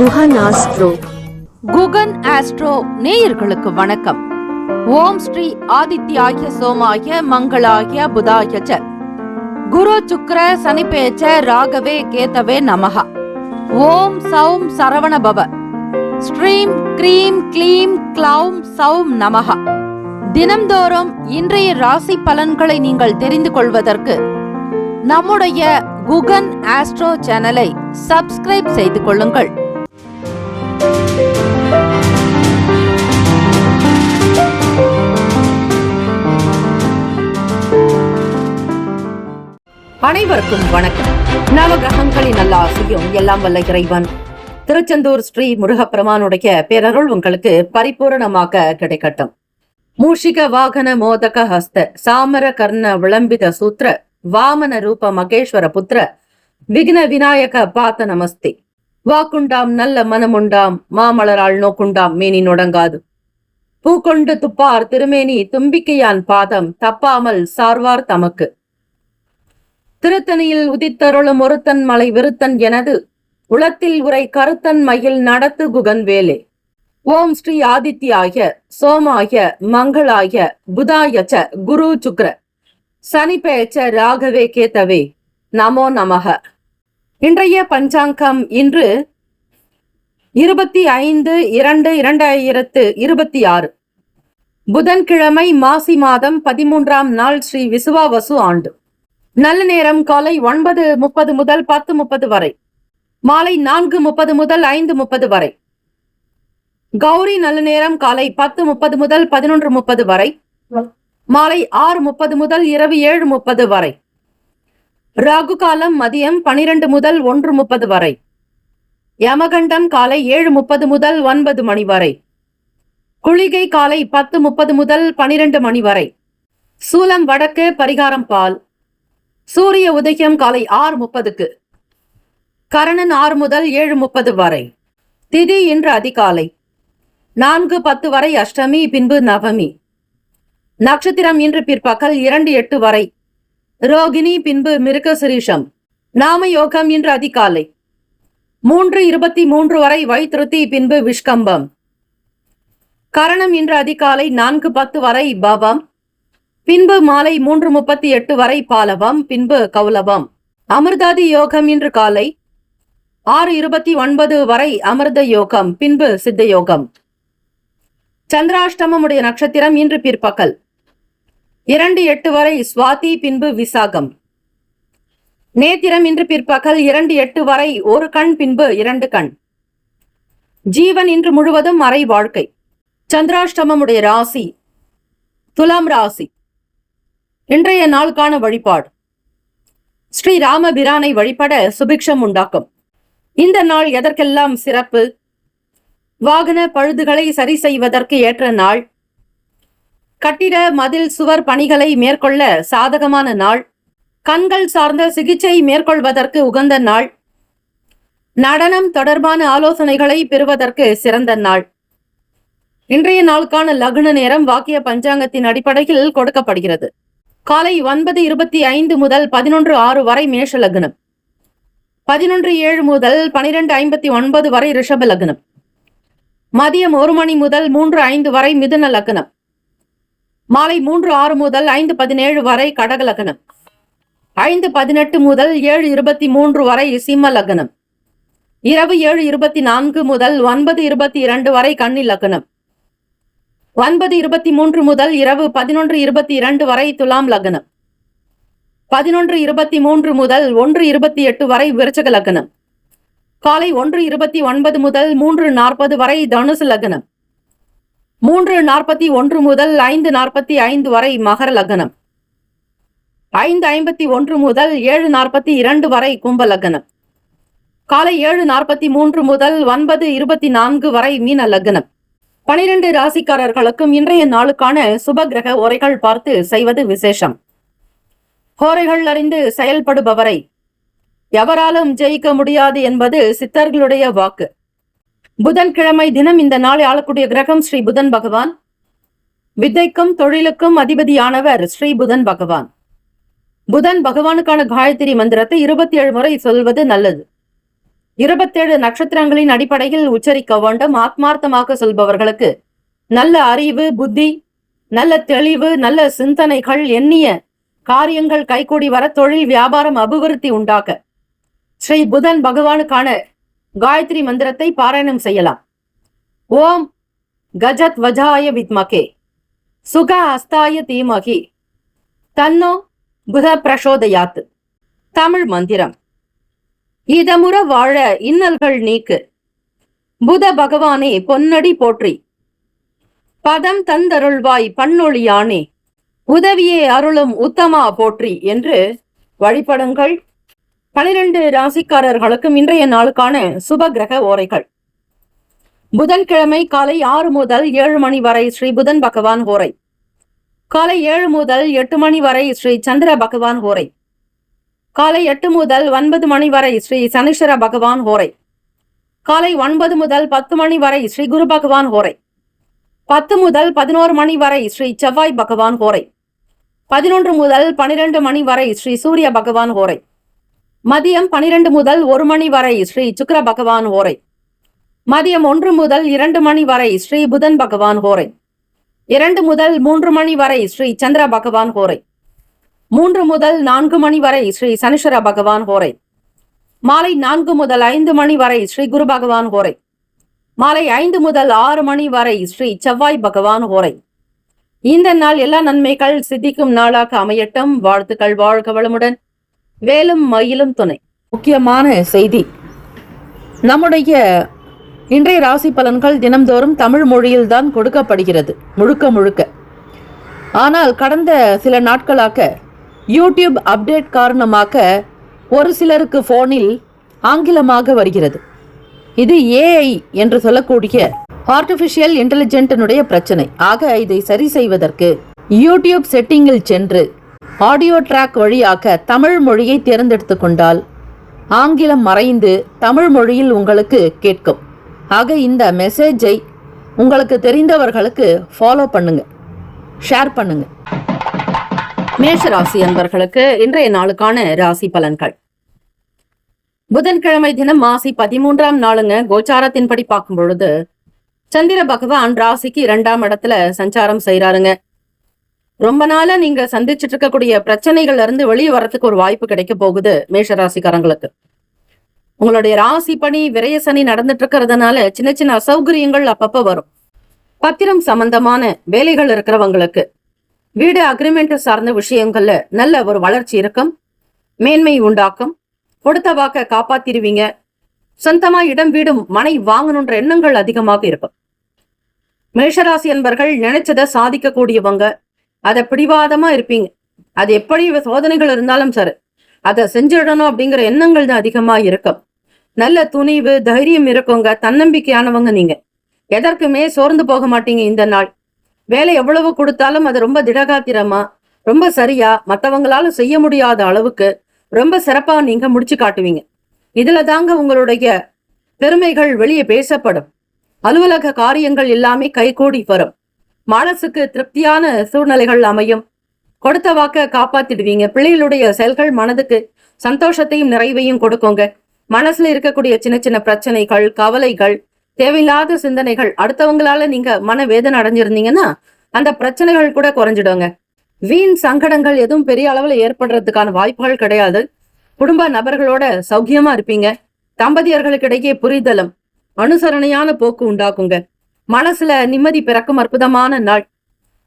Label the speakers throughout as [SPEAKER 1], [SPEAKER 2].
[SPEAKER 1] Guhan astro.
[SPEAKER 2] Guhan astro நேயர்களுக்கு வணக்கம். ஓம் ஸ்ரீ ஆதித்யாய சோமாய மங்களாய புதாய ச குரு சுக்ர சனிபேச்ச ராகவே கேதவே நமஹ. ஓம் சௌம் சரவண பவ. ஸ்ரீம் க்ரீம் க்ளீம் க்ளௌம் சௌம் நமஹ. தினம்தோறும் இன்றைய ராசி பலன்களை நீங்கள் தெரிந்து கொள்வதற்கு நம்முடைய குகன் ஆஸ்ட்ரோ சேனலை சப்ஸ்கிரைப் செய்து கொள்ளுங்கள். அனைவருக்கும் வணக்கம். நவகிரகங்களின் நல்ல ஆசையும் எல்லாம் வல்ல இறைவன் திருச்செந்தூர் ஸ்ரீ முருகப்பெருமானுடைய பேரருள் உங்களுக்கு பரிபூரணமாக கிடைக்கட்டும். மூஷிக வாகன மோதக ஹஸ்த சாமர கர்ண விளம்பித சூத்திர வாமன ரூப மகேஸ்வர புத்திர விக்ன விநாயக பாத்த நமஸ்தே. வாக்குண்டாம் நல்ல மனமுண்டாம் மாமலரால் நோக்குண்டாம் மேனி நொடங்காது. பூக்கொண்டு துப்பார் திருமேனி தும்பிக்கையான் பாதம் தப்பாமல் சார்வார் தமக்கு. திருத்தணியில் உதித்தருளும் ஒருத்தன் மலை விருத்தன் எனது உளத்தில் உரை கருத்தன் மயில் நடத்து குகன் வேலே. ஓம் ஸ்ரீ ஆதித்யாய சோமாய மங்களாய புதாய ச குரு சுக்ர சனிபேச்ச ராகவே கேதவே நமோ நமக. இன்றைய பஞ்சாங்கம் இன்று 25/2/2026 புதன்கிழமை மாசி மாதம் 13ஆம் நாள் ஸ்ரீ விசுவாவசு ஆண்டு. நல்ல நேரம் காலை 9:30 முதல் 10:30 வரை, மாலை 4:30 முதல் 5:30 வரை. கௌரி நல்ல நேரம் காலை 10:30 முதல் 11:30 வரை, மாலை 6:30 முதல் இரவு 7:30 வரை. ராகு காலம் மதியம் 12 முதல் 1:30 வரை. யமகண்டம் காலை 7:30 முதல் 9 மணி வரை. குளிகை காலை 10:30 முதல் 12 மணி வரை. சூலம் வடக்கு, பரிகாரம் பால். சூரிய உதயம் காலை 6:30க்கு. கரணன் 6 முதல் 7:30 வரை. திதி இன்று அதிகாலை 4:10 வரை அஷ்டமி, பின்பு நவமி. நட்சத்திரம் இன்று பிற்பகல் 2:08 வரை ரோகிணி, பின்பு மிருகசிரீஷம். நாம யோகம் இன்று அதிகாலை 3:23 வரை வைத்திருத்தி, பின்பு விஷ்கம்பம். கரணம் இன்று அதிகாலை 4:10 வரை பவம், பின்பு மாலை 3:38 வரை பாலவம், பின்பு கௌலவம். அமிர்தாதி யோகம் இன்று காலை 6:29 வரை அமிர்த யோகம், பின்பு சித்த யோகம். சந்திராஷ்டமமுடைய நட்சத்திரம் இன்று பிற்பகல் 2:08 வரை சுவாதி, பின்பு விசாகம். நேத்திரம் இன்று பிற்பகல் 2:08 வரை ஒரு கண், பின்பு 2 கண். ஜீவன் இன்று முழுவதும் அரை வாழ்க்கை. சந்திராஷ்டமமுடைய ராசி துலாம் ராசி. இன்றைய நாளுக்கான வழிபாடு. ஸ்ரீ ராமபிரானை வழிபட சுபிக்ஷம் உண்டாக்கும். இந்த நாள் எதற்கெல்லாம் சிறப்பு? வாகன பழுதுகளை சரி செய்வதற்கு ஏற்ற நாள். கட்டிட மதில் சுவர் பணிகளை மேற்கொள்ள சாதகமான நாள். கண்கள் சார்ந்த சிகிச்சை மேற்கொள்வதற்கு உகந்த நாள். நடனம் தொடர்பான ஆலோசனைகளை பெறுவதற்கு சிறந்த நாள். இன்றைய நாளுக்கான லக்ன நேரம் வாக்கிய பஞ்சாங்கத்தின் அடிப்படையில் கொடுக்கப்படுகிறது. காலை 9:25 முதல் 11:06 வரை மேஷ லக்னம். 11:07 முதல் 12:59 வரை ரிஷப லக்னம். மதியம் 1 மணி முதல் 3:05 வரை மிதுன லக்னம். மாலை 3:06 முதல் 5:17 வரை கடக லக்னம். 5:18 முதல் 7:23 வரை சிம்ம லக்னம். இரவு 7:24 முதல் 9:22 வரை கன்னி லக்னம். 9:23 முதல் இரவு 11:22 வரை துலாம் லக்னம். 11:23 முதல் 1:28 வரை விருச்சக லக்னம். காலை 1:29 முதல் 3:40 வரை தனுசு லக்னம். 3:41 முதல் 5:45 வரை மகர லக்னம். 5:51 முதல் 7:42 வரை கும்ப லக்னம். காலை 7:43 முதல் 9:24 வரை மீன லக்னம். 12 ராசிக்காரர்களுக்கும் இன்றைய நாளுக்கான சுபகிரக உரைகள் பார்த்து செய்வது விசேஷம். ஹோரைகள் அறிந்து செயல்படுபவரை எவராலும் ஜெயிக்க முடியாது என்பது சித்தர்களுடைய வாக்கு. புதன்கிழமை தினம் இந்த நாளை ஆளக்கூடிய கிரகம் ஸ்ரீ புதன் பகவான். வித்தைக்கும் தொழிலுக்கும் அதிபதியானவர் ஸ்ரீ புதன் பகவான். புதன் பகவானுக்கான காயத்ரி மந்திரத்தை 27 முறை சொல்வது நல்லது. 27 நட்சத்திரங்களின் அடிப்படையில் உச்சரிக்க வேண்டும். ஆத்மார்த்தமாக சொல்பவர்களுக்கு நல்ல அறிவு, புத்தி, நல்ல தெளிவு, நல்ல சிந்தனைகள், எண்ணிய காரியங்கள் கைகூடி வர, தொழில் வியாபாரம் அபிவிருத்தி உண்டாக்க ஸ்ரீ புதன் பகவானுக்கான காயத்ரி மந்திரத்தை பாராயணம் செய்யலாம். ஓம் கஜத் வஜாய வித்மகே சுக அஸ்தாய தீமகி தன்னோ புத பிரசோதயாத். தமிழ் மந்திரம். இதமுற வாழ இன்னல்கள் நீக்கு, புத பகவானே பொன்னடி போற்றி, பதம் தந்தருள்வாய் பன்னொழியானே, உதவியே அருளும் உத்தமா போற்றி என்று வழிபடுங்கள். 12 ராசிக்காரர்களுக்கும் இன்றைய நாளுக்கான சுப கிரக ஓரைகள். புதன்கிழமை காலை 6 முதல் 7 மணி வரை ஸ்ரீ புதன் பகவான் ஓரை. காலை 7 முதல் 8 மணி வரை ஸ்ரீ சந்திர பகவான் ஓரை. காலை 8 முதல் 9 மணி வரை ஸ்ரீ சனீஸ்வர பகவான் ஓரை. காலை 9 முதல் 10 மணி வரை ஸ்ரீ குரு பகவான் ஓரை. 10 முதல் 11 மணி வரை ஸ்ரீ செவ்வாய் பகவான் ஓரை. 11 முதல் 12 மணி வரை ஸ்ரீ சூரிய பகவான் ஓரை. மதியம் 12 முதல் 1 மணி வரை ஸ்ரீ சுக்கிர பகவான் ஓரை. மதியம் 1 முதல் 2 மணி வரை ஸ்ரீ புதன் பகவான் ஓரை. 2 முதல் 3 மணி வரை ஸ்ரீ சந்திர பகவான் ஓரை. 3 முதல் 4 மணி வரை ஸ்ரீ சனீஸ்வர பகவான் ஓரை. மாலை 4 முதல் 5 மணி வரை ஸ்ரீ குரு பகவான் ஓரை. மாலை 5 முதல் 6 மணி வரை ஸ்ரீ செவ்வாய் பகவான் ஓரை. இந்த நாள் எல்லா நன்மைகள் சித்திக்கும் நாளாக அமையட்டும். வாழ்த்துக்கள். வாழ்க வளமுடன். வேலும் மயிலும் துணை. முக்கியமான செய்தி. நம்முடைய இன்றைய ராசி பலன்கள் தினம்தோறும் தமிழ் மொழியில்தான் கொடுக்கப்படுகிறது முழுக்க முழுக்க. ஆனால் கடந்த சில நாட்களாக யூடியூப் அப்டேட் காரணமாக ஒரு சிலருக்கு போனில் ஆங்கிலமாக வருகிறது. இது ஏஐ என்று சொல்லக்கூடிய ஆர்டிபிஷியல் இன்டெலிஜென்டினுடைய பிரச்சனை. ஆக இதை சரி செய்வதற்கு யூடியூப் செட்டிங்கில் சென்று ஆடியோ ட்ராக் வழியாக தமிழ் மொழியை தேர்ந்தெடுத்து கொண்டால் ஆங்கிலம் மறைந்து தமிழ் மொழியில் உங்களுக்கு கேட்கும். ஆக இந்த மெசேஜை உங்களுக்கு தெரிந்தவர்களுக்கு ஃபாலோ பண்ணுங்க, ஷேர் பண்ணுங்க. மேஷ ராசி அன்பர்களுக்கு இன்றைய நாளுக்கான ராசி பலன்கள். புதன்கிழமை தினம் மாசி 13ஆம் நாளுங்க. கோச்சாரத்தின்படி பார்க்கும் பொழுது சந்திர பகவான் ராசிக்கு 2ஆம் இடத்துல சஞ்சாரம் செய்யறாருங்க. ரொம்ப நாளா நீங்க சந்திச்சுட்டு இருக்கக்கூடிய பிரச்சனைகள்ல இருந்து வெளியே வர்றதுக்கு ஒரு வாய்ப்பு கிடைக்க போகுது மேஷராசிக்காரங்களுக்கு. உங்களுடைய ராசி பணி விரய சனி நடந்துட்டு இருக்கிறதுனால சின்ன சின்ன அசௌகரியங்கள் அப்பப்ப வரும். பத்திரம் சம்பந்தமான வேலைகள் இருக்கிறவங்களுக்கு வீடு அக்ரிமெண்ட் சார்ந்த விஷயங்கள்ல நல்ல ஒரு வளர்ச்சி இருக்கும், மேன்மை உண்டாக்கும். கொடுத்த வாக்க காப்பாத்திருவீங்க. சொந்தமா இடம் வீடு மனை வாங்கணுன்ற எண்ணங்கள் அதிகமாக இருக்கும். மேஷராசி என்பர்கள் நினைச்சதை சாதிக்க கூடியவங்க. அதை பிடிவாதமா இருப்பீங்க. அது எப்படி சோதனைகள் இருந்தாலும் சரி அதை செஞ்சிடணும் அப்படிங்கிற எண்ணங்கள் தான் அதிகமா இருக்கும். நல்ல துணிவு தைரியம் இருக்குங்க. தன்னம்பிக்கையானவங்க நீங்க. எதற்குமே சோர்ந்து போக மாட்டீங்க. இந்த நாள் வேலை எவ்வளவு கொடுத்தாலும் அது ரொம்ப திடகாத்திரமா, ரொம்ப சரியா, மற்றவங்களால செய்ய முடியாத அளவுக்கு ரொம்ப சிறப்பா நீங்க முடிச்சு காட்டுவீங்க. இதுல தாங்க உங்களுடைய பெருமைகள் வெளியே பேசப்படும். அலுவலக காரியங்கள் எல்லாமே கைகூடி வரும். மனசுக்கு திருப்தியான சூழ்நிலைகள் அமையும். கொடுத்த வாக்க காப்பாத்திடுவீங்க. பிள்ளைகளுடைய செயல்கள் மனதுக்கு சந்தோஷத்தையும் நிறைவையும் கொடுக்குங்க. மனசுல இருக்கக்கூடிய சின்ன சின்ன பிரச்சனைகள், கவலைகள், தேவையில்லாத சிந்தனைகள், அடுத்தவங்களால நீங்க மன வேதனை அடைஞ்சிருந்தீங்கன்னா அந்த பிரச்சனைகள் கூட குறைஞ்சிடுங்க. வீண் சங்கடங்கள் எதுவும் பெரிய அளவுல ஏற்படுறதுக்கான வாய்ப்புகள் கிடையாது. குடும்ப நபர்களோட சௌக்கியமா இருப்பீங்க. தம்பதியர்களுக்கு இடையே புரிதலும் அனுசரணையான போக்கு உண்டாக்குங்க. மனசுல நிம்மதி பிறக்கும் அற்புதமான நாள்.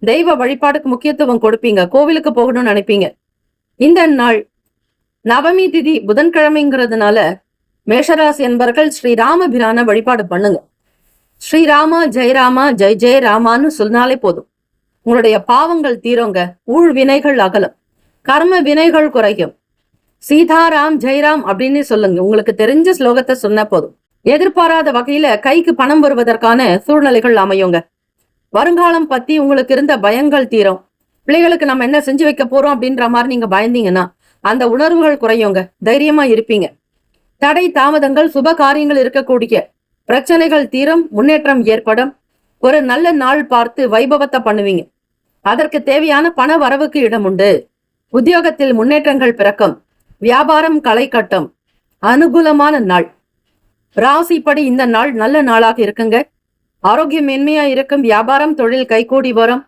[SPEAKER 2] தெய்வ வழிபாடுக்கு முக்கியத்துவம் கொடுப்பீங்க. கோவிலுக்கு போகணும்னு நினைப்பீங்க. இந்த நாள் நவமி திதி புதன்கிழமைங்கிறதுனால மேஷராசி என்பர்கள் ஸ்ரீராமபிரான வழிபாடு பண்ணுங்க. ஸ்ரீராமா ஜெயராமா ஜெய் ஜெய ராமான்னு சொன்னாலே போதும். உங்களுடைய பாவங்கள் தீருங்க. ஊழ் வினைகள் அகலும். கர்ம வினைகள் குறையும். சீதாராம் ஜெயராம் அப்படின்னு சொல்லுங்க. உங்களுக்கு தெரிஞ்ச ஸ்லோகத்தை சொன்ன போதும். எதிர்பாராத வகையில கைக்கு பணம் வருவதற்கான சூழ்நிலைகள் அமையுங்க. வருங்காலம் பத்தி உங்களுக்கு இருந்த பயங்கள் தீரும். பிள்ளைகளுக்கு நம்ம என்ன செஞ்சு வைக்க போறோம் அப்படின்ற மாதிரி நீங்க பயந்தீங்கன்னா அந்த உணர்வுகள் குறையுங்க. தைரியமா இருப்பீங்க. தடை தாமதங்கள், சுப காரியங்கள் இருக்கக்கூடிய பிரச்சனைகள் தீரும். முன்னேற்றம் ஏற்படும். ஒரு நல்ல நாள் பார்த்து வைபவத்தை பண்ணுவீங்க. அதற்கு தேவையான பண வரவுக்கு இடம் உண்டு. உத்தியோகத்தில் முன்னேற்றங்கள் பிறக்கும். வியாபாரம் களை கட்டும். அனுகூலமான நாள். ராசிப்படி இந்த நாள் நல்ல நாளாக இருக்குங்க. ஆரோக்கியம் மென்மையா இருக்கும். வியாபாரம் தொழில் கைகூடி வரும்.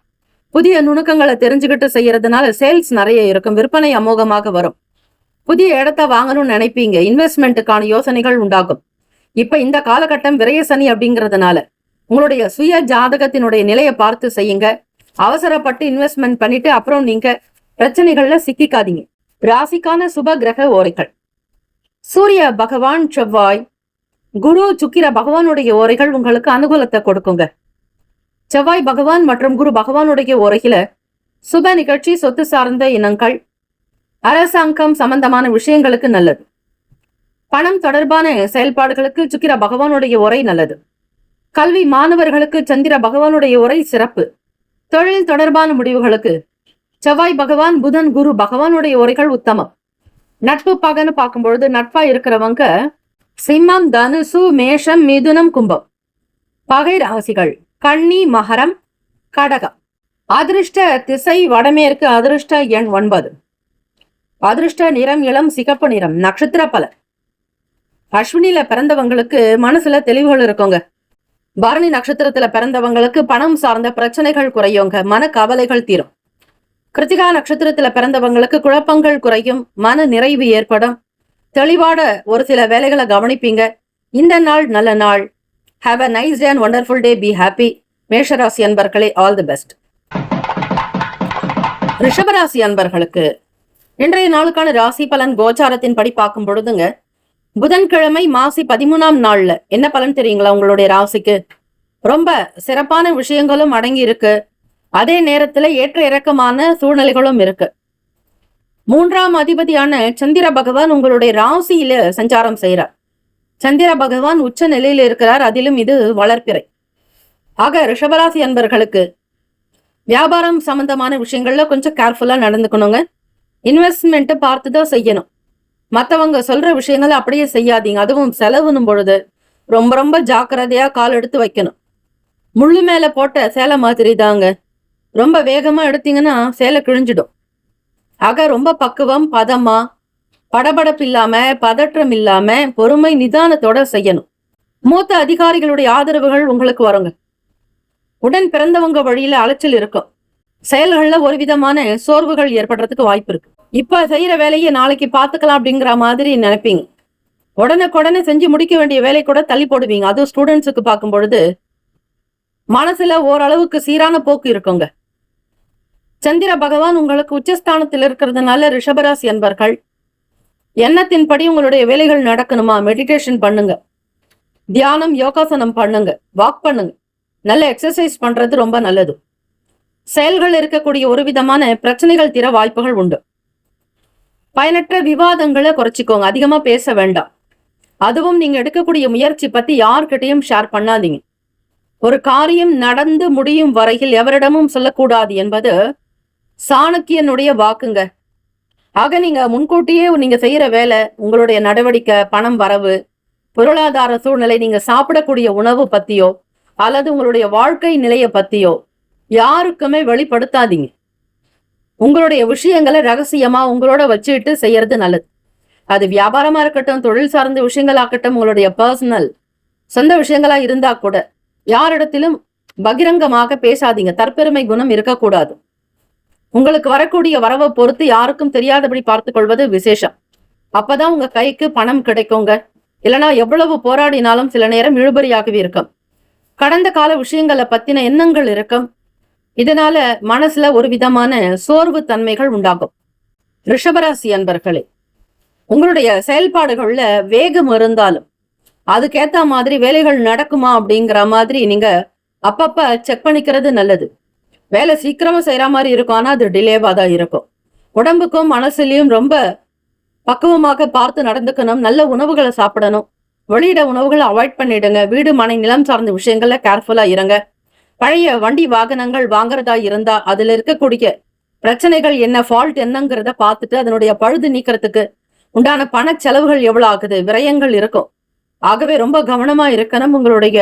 [SPEAKER 2] புதிய நுணுக்கங்களை தெரிஞ்சுக்கிட்டு செய்யறதுனால சேல்ஸ் நிறைய இருக்கும். விற்பனை அமோகமாக வரும். புதிய இடத்த வாங்கணும்னு நினைப்பீங்க. இன்வெஸ்ட்மெண்ட்டுக்கான யோசனைகள் உண்டாகும். இப்ப இந்த காலகட்டம் விரய சனி அப்படிங்கிறதுனால உங்களுடைய சுய ஜாதகத்தினுடைய நிலையை பார்த்து செய்யுங்க. அவசரப்பட்டு இன்வெஸ்ட்மெண்ட் பண்ணிட்டு அப்புறம் நீங்க பிரச்சனைகள்ல சிக்கிக்காதீங்க. ராசிக்கான சுப கிரக ஓரைகள். சூரிய பகவான், செவ்வாய், குரு, சுக்கிர பகவானுடைய ஓரைகள் உங்களுக்கு அனுகூலத்தை கொடுக்குங்க. செவ்வாய் பகவான் மற்றும் குரு பகவானுடைய ஓரையில சுப நிகழ்ச்சி, சொத்து சார்ந்த இனங்கள், அரசாங்கம் சம்பந்தமான விஷயங்களுக்கு நல்லது. பணம் தொடர்பான செயல்பாடுகளுக்கு சுக்கிர பகவானுடைய உரை நல்லது. கல்வி மாணவர்களுக்கு சந்திர பகவானுடைய உரை சிறப்பு. தொழில் தொடர்பான முடிவுகளுக்கு செவ்வாய் பகவான், புதன், குரு பகவானுடைய உரைகள் உத்தமம். நட்பு பகன்னு பார்க்கும்பொழுது நட்பா இருக்கிறவங்க சிம்மம், தனுசு, மேஷம், மிதுனம், கும்பம். பகை ராசிகள் கன்னி, மகரம், கடகம். அதிர்ஷ்ட திசை வடமேற்கு. அதிர்ஷ்ட எண் 9. அதிர்ஷ்ட நிறம் இளம் சிகப்பு நிறம். நட்சத்திர பலன். அஸ்வினில பிறந்தவங்களுக்கு மனசுல தெளிவுகள் இருக்குங்க. பரணி நட்சத்திரத்துல பிறந்தவங்களுக்கு பணம் சார்ந்த பிரச்சனைகள் குறையுங்க. மன கவலைகள் தீரும். கிருத்திகா நட்சத்திரத்துல பிறந்தவங்களுக்கு குழப்பங்கள் குறையும். மன நிறைவு ஏற்படும். தெளிவான ஒரு சில வேலைகளை கவனிப்பீங்க. இந்த நாள் நல்ல நாள். Have a nice day and wonderful day. Be happy. மேஷராசி அன்பர்களே, ஆல் தி பெஸ்ட். ரிஷபராசி அன்பர்களுக்கு இன்றைய நாளுக்கான ராசி பலன் கோச்சாரத்தின் படி பார்க்கும் பொழுதுங்க, புதன்கிழமை மாசி 13ஆம் நாள்ல என்ன பலன் தெரியுங்களா? உங்களுடைய ராசிக்கு ரொம்ப சிறப்பான விஷயங்களும் அடங்கி இருக்கு. அதே நேரத்துல ஏற்ற இறக்கமான சூழ்நிலைகளும் இருக்கு. 3ஆம் அதிபதியான சந்திர பகவான் உங்களுடைய ராசியில சஞ்சாரம் செய்யறார். சந்திர பகவான் உச்ச நிலையில இருக்கிறார். அதிலும் இது வளர்ப்பிறை. ஆக ரிஷபராசி அன்பர்களுக்கு வியாபாரம் சம்பந்தமான விஷயங்கள்ல கொஞ்சம் கேர்ஃபுல்லா நடந்துக்கணுங்க. இன்வெஸ்ட்மெண்ட் பார்த்துதான் செய்யணும். மற்றவங்க சொல்ற விஷயங்களை அப்படியே செய்யாதீங்க. அதுவும் செலவுனும் பொழுது ரொம்ப ரொம்ப ஜாக்கிரதையா கால் எடுத்து வைக்கணும். முள்ளு மேல போட்ட சேலை மாதிரி தாங்க. ரொம்ப வேகமா எடுத்தீங்கன்னா சேலை கிழிஞ்சிடும். ஆக ரொம்ப பக்குவம், பதமா, படபடப்பு இல்லாம, பதற்றம் இல்லாம, பொறுமை நிதானத்தோட செய்யணும். மூத்த அதிகாரிகளுடைய ஆதரவுகள் உங்களுக்கு வருங்க. உடன் பிறந்தவங்க வழியில அலைச்சல் இருக்கும். செயல்கள்ல ஒரு விதமான சோர்வுகள் ஏற்படுறதுக்கு வாய்ப்பு இருக்கு. இப்ப செய்யற வேலையை நாளைக்கு பாத்துக்கலாம் அப்படிங்கிற மாதிரி நினைப்பீங்க. உடனுக்குடனே செஞ்சு முடிக்க வேண்டிய வேலை கூட தள்ளி போடுவீங்க. அதுவும் ஸ்டூடெண்ட்ஸுக்கு பார்க்கும் பொழுது மனசுல ஓரளவுக்கு சீரான போக்கு இருக்குங்க. சந்திர பகவான் உங்களுக்கு உச்சஸ்தானத்தில் இருக்கிறதுனால ரிஷபராசி அன்பர்கள் எண்ணத்தின்படி உங்களுடைய வேலைகள் நடக்கணுமா? மெடிடேஷன் பண்ணுங்க, தியானம், யோகாசனம் பண்ணுங்க, வாக் பண்ணுங்க. நல்ல எக்ஸசைஸ் பண்றது ரொம்ப நல்லது. செயல்கள் இருக்கக்கூடிய ஒரு விதமான பிரச்சனைகள் தீர வாய்ப்புகள் உண்டு. பயனற்ற விவாதங்களை குறைச்சிக்கோங்க. அதிகமா பேச வேண்டாம். அதுவும் நீங்க எடுக்கக்கூடிய முயற்சி பத்தி யார்கிட்டையும் ஷேர் பண்ணாதீங்க. ஒரு காரியம் நடந்து முடியும் வரையில் எவரிடமும் சொல்லக்கூடாது என்பது சாணக்கியனுடைய வாக்குங்க. ஆக நீங்க முன்கூட்டியே நீங்க செய்யற வேலை, உங்களுடைய நடவடிக்கை, பணம் வரவு, பொருளாதார சூழ்நிலை, நீங்க சாப்பிடக்கூடிய உணவு பத்தியோ அல்லது உங்களுடைய வாழ்க்கை நிலையை பத்தியோ யாருக்குமே வெளிப்படுத்தாதீங்க. உங்களுடைய விஷயங்களை ரகசியமா உங்களோட வச்சுட்டு செய்யறது நல்லது. அது வியாபாரமா இருக்கட்டும், தொழில் சார்ந்த விஷயங்களாகட்டும், உங்களுடைய பர்சனல் சொந்த விஷயங்களா இருந்தா கூட யாரிடத்திலும் பகிரங்கமாக பேசாதீங்க. தற்பெருமை குணம் இருக்கக்கூடாது. உங்களுக்கு வரக்கூடிய வரவை பொறுத்து யாருக்கும் தெரியாதபடி பார்த்து கொள்வது விசேஷம். அப்பதான் உங்க கைக்கு பணம் கிடைக்குங்க. இல்லைன்னா எவ்வளவு போராடினாலும் சில நேரம் இழுபறியாகவே இருக்கும். கடந்த கால விஷயங்களை பத்தின எண்ணங்கள் இருக்கும். இதனால மனசுல ஒரு விதமான சோர்வு தன்மைகள் உண்டாகும். ரிஷபராசி அன்பர்களே, உங்களுடைய செயல்பாடுகள்ல வேகம் இருந்தாலும் அதுக்கேத்த மாதிரி வேலைகள் நடக்குமா அப்படிங்கிற மாதிரி நீங்க அப்பப்ப செக் பண்ணிக்கிறது நல்லது. வேலை சீக்கிரமா செய்யற மாதிரி இருக்கும், ஆனா அது டிலேவா தான் இருக்கும். உடம்புக்கும் மனசுலயும் ரொம்ப பக்குவமாக பார்த்து நடந்துக்கணும். நல்ல உணவுகளை சாப்பிடணும். வெளியிட உணவுகளை அவாய்ட் பண்ணிடுங்க. வீடு, மனை, நிலம் சார்ந்த விஷயங்கள்ல கேர்ஃபுல்லா இருங்க. பழைய வண்டி வாகனங்கள் வாங்குறதா இருந்தா அதுல இருக்கக்கூடிய பிரச்சனைகள் என்ன, ஃபால்ட் என்னங்கிறத பார்த்துட்டு அதனுடைய பழுது நீக்கிறதுக்கு உண்டான பண செலவுகள் எவ்வளவு ஆகுது, விரயங்கள் இருக்கும். ஆகவே ரொம்ப கவனமா இருக்கணும். உங்களுடைய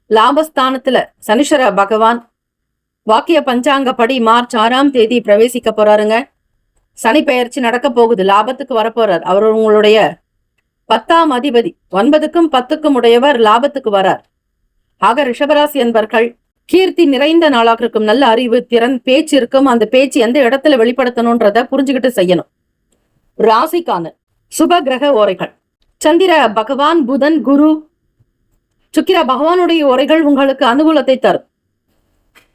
[SPEAKER 2] லாபஸ்தானத்துல சனீஸ்வர பகவான் வாக்கிய பஞ்சாங்கப்படி மார்ச் 6ஆம் தேதி பிரவேசிக்க போறாருங்க. சனி பெயர்ச்சி நடக்க போகுது. லாபத்துக்கு வரப்போறார். அவர் உங்களுடைய 10ஆம் அதிபதி 9க்கும் 10க்கும் உடையவர் லாபத்துக்கு வரார். ஆக ரிஷபராசி என்பர்கள் கீர்த்தி நிறைந்த நாளாக இருக்கும். நல்ல அறிவு, திறன், பேச்சு இருக்கும். அந்த பேச்சு எந்த இடத்துல வெளிப்படுத்தணும்ன்றத புரிஞ்சுக்கிட்டு செய்யணும். ராசிக்கான சுப கிரக ஓரைகள். சந்திர பகவான், புதன், குரு, சுக்கிர பகவானுடைய ஓரைகள் உங்களுக்கு அனுகூலத்தை தரும்.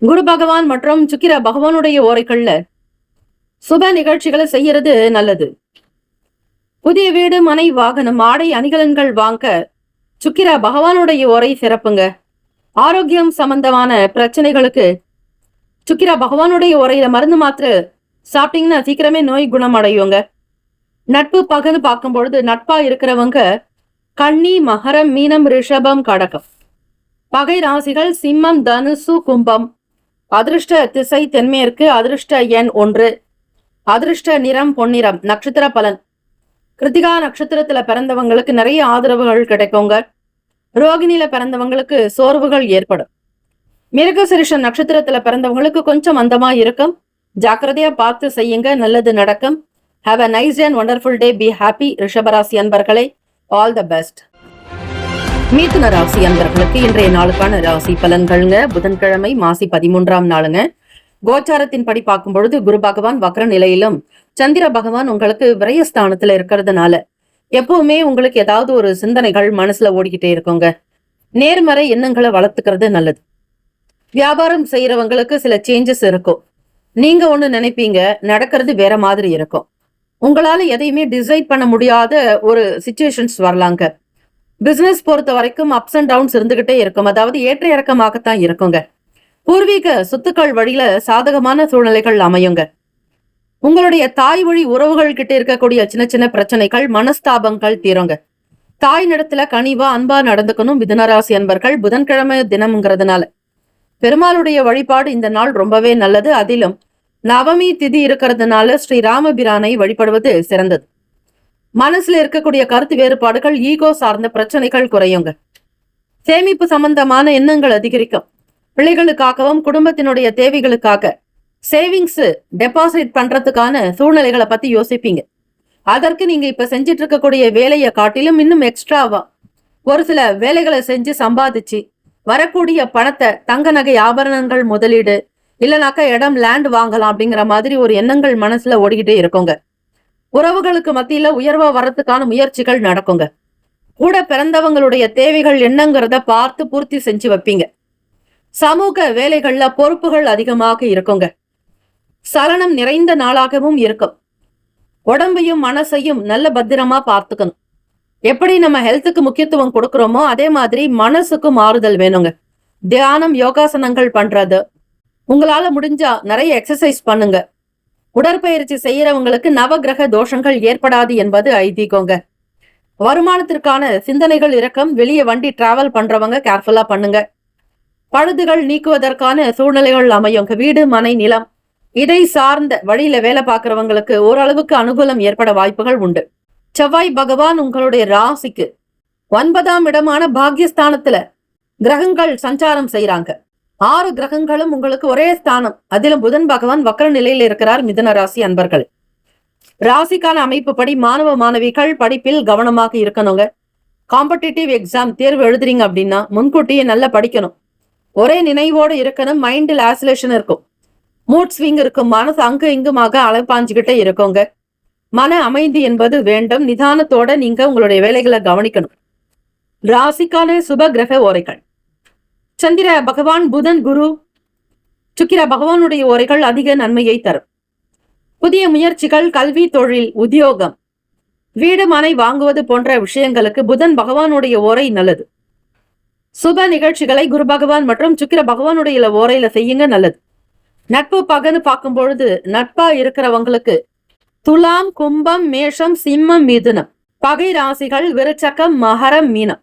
[SPEAKER 2] குரு பகவான் மற்றும் சுக்கிர பகவானுடைய ஓரைகள்ல சுப நிகழ்ச்சிகளை செய்யறது நல்லது. புதிய வீடு, மனை, வாகனம், ஆடை, அணிகலன்கள் வாங்க சுக்கிர பகவானுடைய ஓரை சிறப்புங்க. ஆரோக்கியம் சம்பந்தமான பிரச்சனைகளுக்கு சுக்கிர பகவானுடைய ஓரையில மருந்து மாத்திரை சாப்பிட்டீங்கன்னா சீக்கிரமே நோய் குணமடையுங்க. நட்பு பகன்னு பார்க்கும் பொழுது நட்பா இருக்கிறவங்க கன்னி, மகரம், மீனம், ரிஷபம், கடகம். பகை ராசிகள் சிம்மம், தனுசு, கும்பம். அதிர்ஷ்ட திசை தென்மேற்கு. அதிர்ஷ்ட எண் 1. அதிர்ஷ்ட நிறம் பொன்னிறம். நட்சத்திர பலன். கிருத்திகா நட்சத்திரத்துல பிறந்தவங்களுக்கு நிறைய ஆதரவுகள் கிடைக்குங்க. ரோகிணியில பிறந்தவங்களுக்கு சோர்வுகள் ஏற்படும். மிருகசிரிஷம் நட்சத்திரத்துல பிறந்தவங்களுக்கு கொஞ்சம் மந்தமா இருக்கும். ஜாக்கிரதையா பார்த்து செய்யுங்க, நல்லது நடக்கும். Have a nice and wonderful day. Be happy. ரிஷபராசி அன்பர்களே, ஆல் த பெஸ்ட். மிதுன ராசி அன்பர்களுக்கு இன்றைய நாளுக்கான ராசி பலன்கள்ங்க. புதன்கிழமை மாசி 13ஆம் நாளுங்க. கோச்சாரத்தின் படி பார்க்கும் பொழுது குரு பகவான் வக்ர நிலையிலும் சந்திர பகவான் உங்களுக்கு விரயஸ்தானத்துல இருக்கிறதுனால எப்பவுமே உங்களுக்கு ஏதாவது ஒரு சிந்தனைகள் மனசுல ஓடிக்கிட்டே இருக்குங்க. நேர்மறை எண்ணங்களை வளர்த்துக்கிறது நல்லது. வியாபாரம் செய்யறவங்களுக்கு சில சேஞ்சஸ் இருக்கும். நீங்க ஒண்ணு நினைப்பீங்க, நடக்கிறது வேற மாதிரி இருக்கும். உங்களால எதையுமே டிசைட் பண்ண முடியாத ஒரு சிச்சுவேஷன்ஸ் வரலாங்க. பிசினஸ் பொறுத்த வரைக்கும் அப்ஸ் அண்ட் டவுன்ஸ் இருந்துகிட்டே இருக்கும். அதாவது ஏற்ற இறக்கமாகத்தான் இருக்குங்க. பூர்வீக சொத்துக்கள் வழியில சாதகமான சூழ்நிலைகள் அமையுங்க. உங்களுடைய தாய் வழி உறவுகள் கிட்ட இருக்கக்கூடிய சின்ன சின்ன பிரச்சனைகள், மனஸ்தாபங்கள் தீருங்க. தாய் நடத்துல கனிவா அன்பா நடந்துக்கணும் மிதுனராசி அன்பர்கள். புதன்கிழமை தினம்ங்கிறதுனால பெருமாளுடைய வழிபாடு இந்த நாள் ரொம்பவே நல்லது. அதிலும் நவமி திதி இருக்கிறதுனால ஸ்ரீ ராமபிரானை வழிபடுவது சிறந்தது. மனசுல இருக்கக்கூடிய கருத்து வேறுபாடுகள், ஈகோ சார்ந்த பிரச்சனைகள் குறையுங்க. சேமிப்பு சம்பந்தமான எண்ணங்கள் அதிகரிக்கும். பிள்ளைகளுக்காகவும் குடும்பத்தினுடைய தேவைகளுக்காக சேவிங்ஸ் டெபாசிட் பண்றதுக்கான சூழ்நிலைகளை பத்தி யோசிப்பீங்க. அதற்கு நீங்க இப்ப செஞ்சிட்டு இருக்கக்கூடிய வேலையை காட்டிலும் இன்னும் எக்ஸ்ட்ராவா ஒரு சில வேலைகளை செஞ்சு சம்பாதிச்சு வரக்கூடிய பணத்தை தங்க நகை ஆபரணங்கள் முதலீடு, இல்லைனாக்கா இடம் லேண்ட் வாங்கலாம் அப்படிங்கிற மாதிரி ஒரு எண்ணங்கள் மனசுல ஓடிக்கிட்டே இருக்குங்க. உறவுகளுக்கு மத்தியில உயர்வா வர்றதுக்கான முயற்சிகள் நடக்குங்க. கூட பிறந்தவங்களுடைய தேவைகள் என்னங்கிறத பார்த்து பூர்த்தி செஞ்சு வைப்பீங்க. சமூக வேலைகள்ல பொறுப்புகள் அதிகமாக இருக்குங்க. சலனம் நிறைந்த நாளாகவும் இருக்கும். உடம்பையும் மனசையும் நல்ல பத்திரமா பார்த்துக்கணும். எப்படி நம்ம ஹெல்த்துக்கு முக்கியத்துவம் கொடுக்கிறோமோ அதே மாதிரி மனசுக்கும் மாறுதல் வேணுங்க. தியானம், யோகாசனங்கள் பண்றது, உங்களால முடிஞ்சா நிறைய எக்ஸசைஸ் பண்ணுங்க. உடற்பயிற்சி செய்யறவங்களுக்கு நவகிரக தோஷங்கள் ஏற்படாது என்பது ஐதீகங்க. வருமானத்திற்கான சிந்தனைகள் இருக்கும். வெளியே வண்டி டிராவல் பண்றவங்க கேர்ஃபுல்லா பண்ணுங்க. பழுதுகள் நீக்குவதற்கான சூழ்நிலைகள் அமையுங்க. வீடு, மனை, நிலம் இதை சார்ந்த வழியில வேலை பார்க்கறவங்களுக்கு ஓரளவுக்கு அனுகூலம் ஏற்பட வாய்ப்புகள் உண்டு. செவ்வாய் பகவான் உங்களுடைய ராசிக்கு 9ஆம் இடமான பாக்யஸ்தானத்துல கிரகங்கள் சஞ்சாரம் செய்யறாங்க. 6 கிரகங்களும் உங்களுக்கு ஒரே ஸ்தானம். அதிலும் புதன் பகவான் வக்ர நிலையில் இருக்கிறார். மிதுன ராசி அன்பர்கள், ராசிக்கான அமைப்பு படி மாணவ மாணவிகள் படிப்பில் கவனமாக இருக்கணுங்க. காம்படிட்டிவ் எக்ஸாம் தேர்வு எழுதுறீங்க அப்படின்னா முன்கூட்டியே நல்லா படிக்கணும். ஒரே நினைவோடு இருக்கணும். மைண்டில் ஆசிலேஷன் இருக்கும். மூட் ஸ்விங் இருக்கும். மனசு அங்கு இங்குமாக அலைப்பாஞ்சுக்கிட்டே இருக்குங்க. மன அமைதி என்பது வேண்டும். நிதானத்தோட நீங்க உங்களுடைய வேலைகளை கவனிக்கணும். ராசிக்கான சுப கிரக ஓரைகள். சந்திர பகவான், புதன், குரு, சுக்கிர பகவானுடைய ஓரைகள் அதிக நன்மையை தரும். புதிய முயற்சிகள், கல்வி, தொழில், உத்தியோகம், வீடு, மனை வாங்குவது போன்ற விஷயங்களுக்கு புதன் பகவானுடைய ஓரை நல்லது. சுப நிகழ்ச்சிகளை குரு பகவான் மற்றும் சுக்கிர பகவானுடைய ஓரையில செய்யுங்க, நல்லது. நட்பு பகன்னு பார்க்கும் பொழுது நட்பா இருக்கிறவங்களுக்கு துலாம், கும்பம், மேஷம், சிம்மம், மிதுனம். பகை ராசிகள் விருச்சகம், மகரம், மீனம்.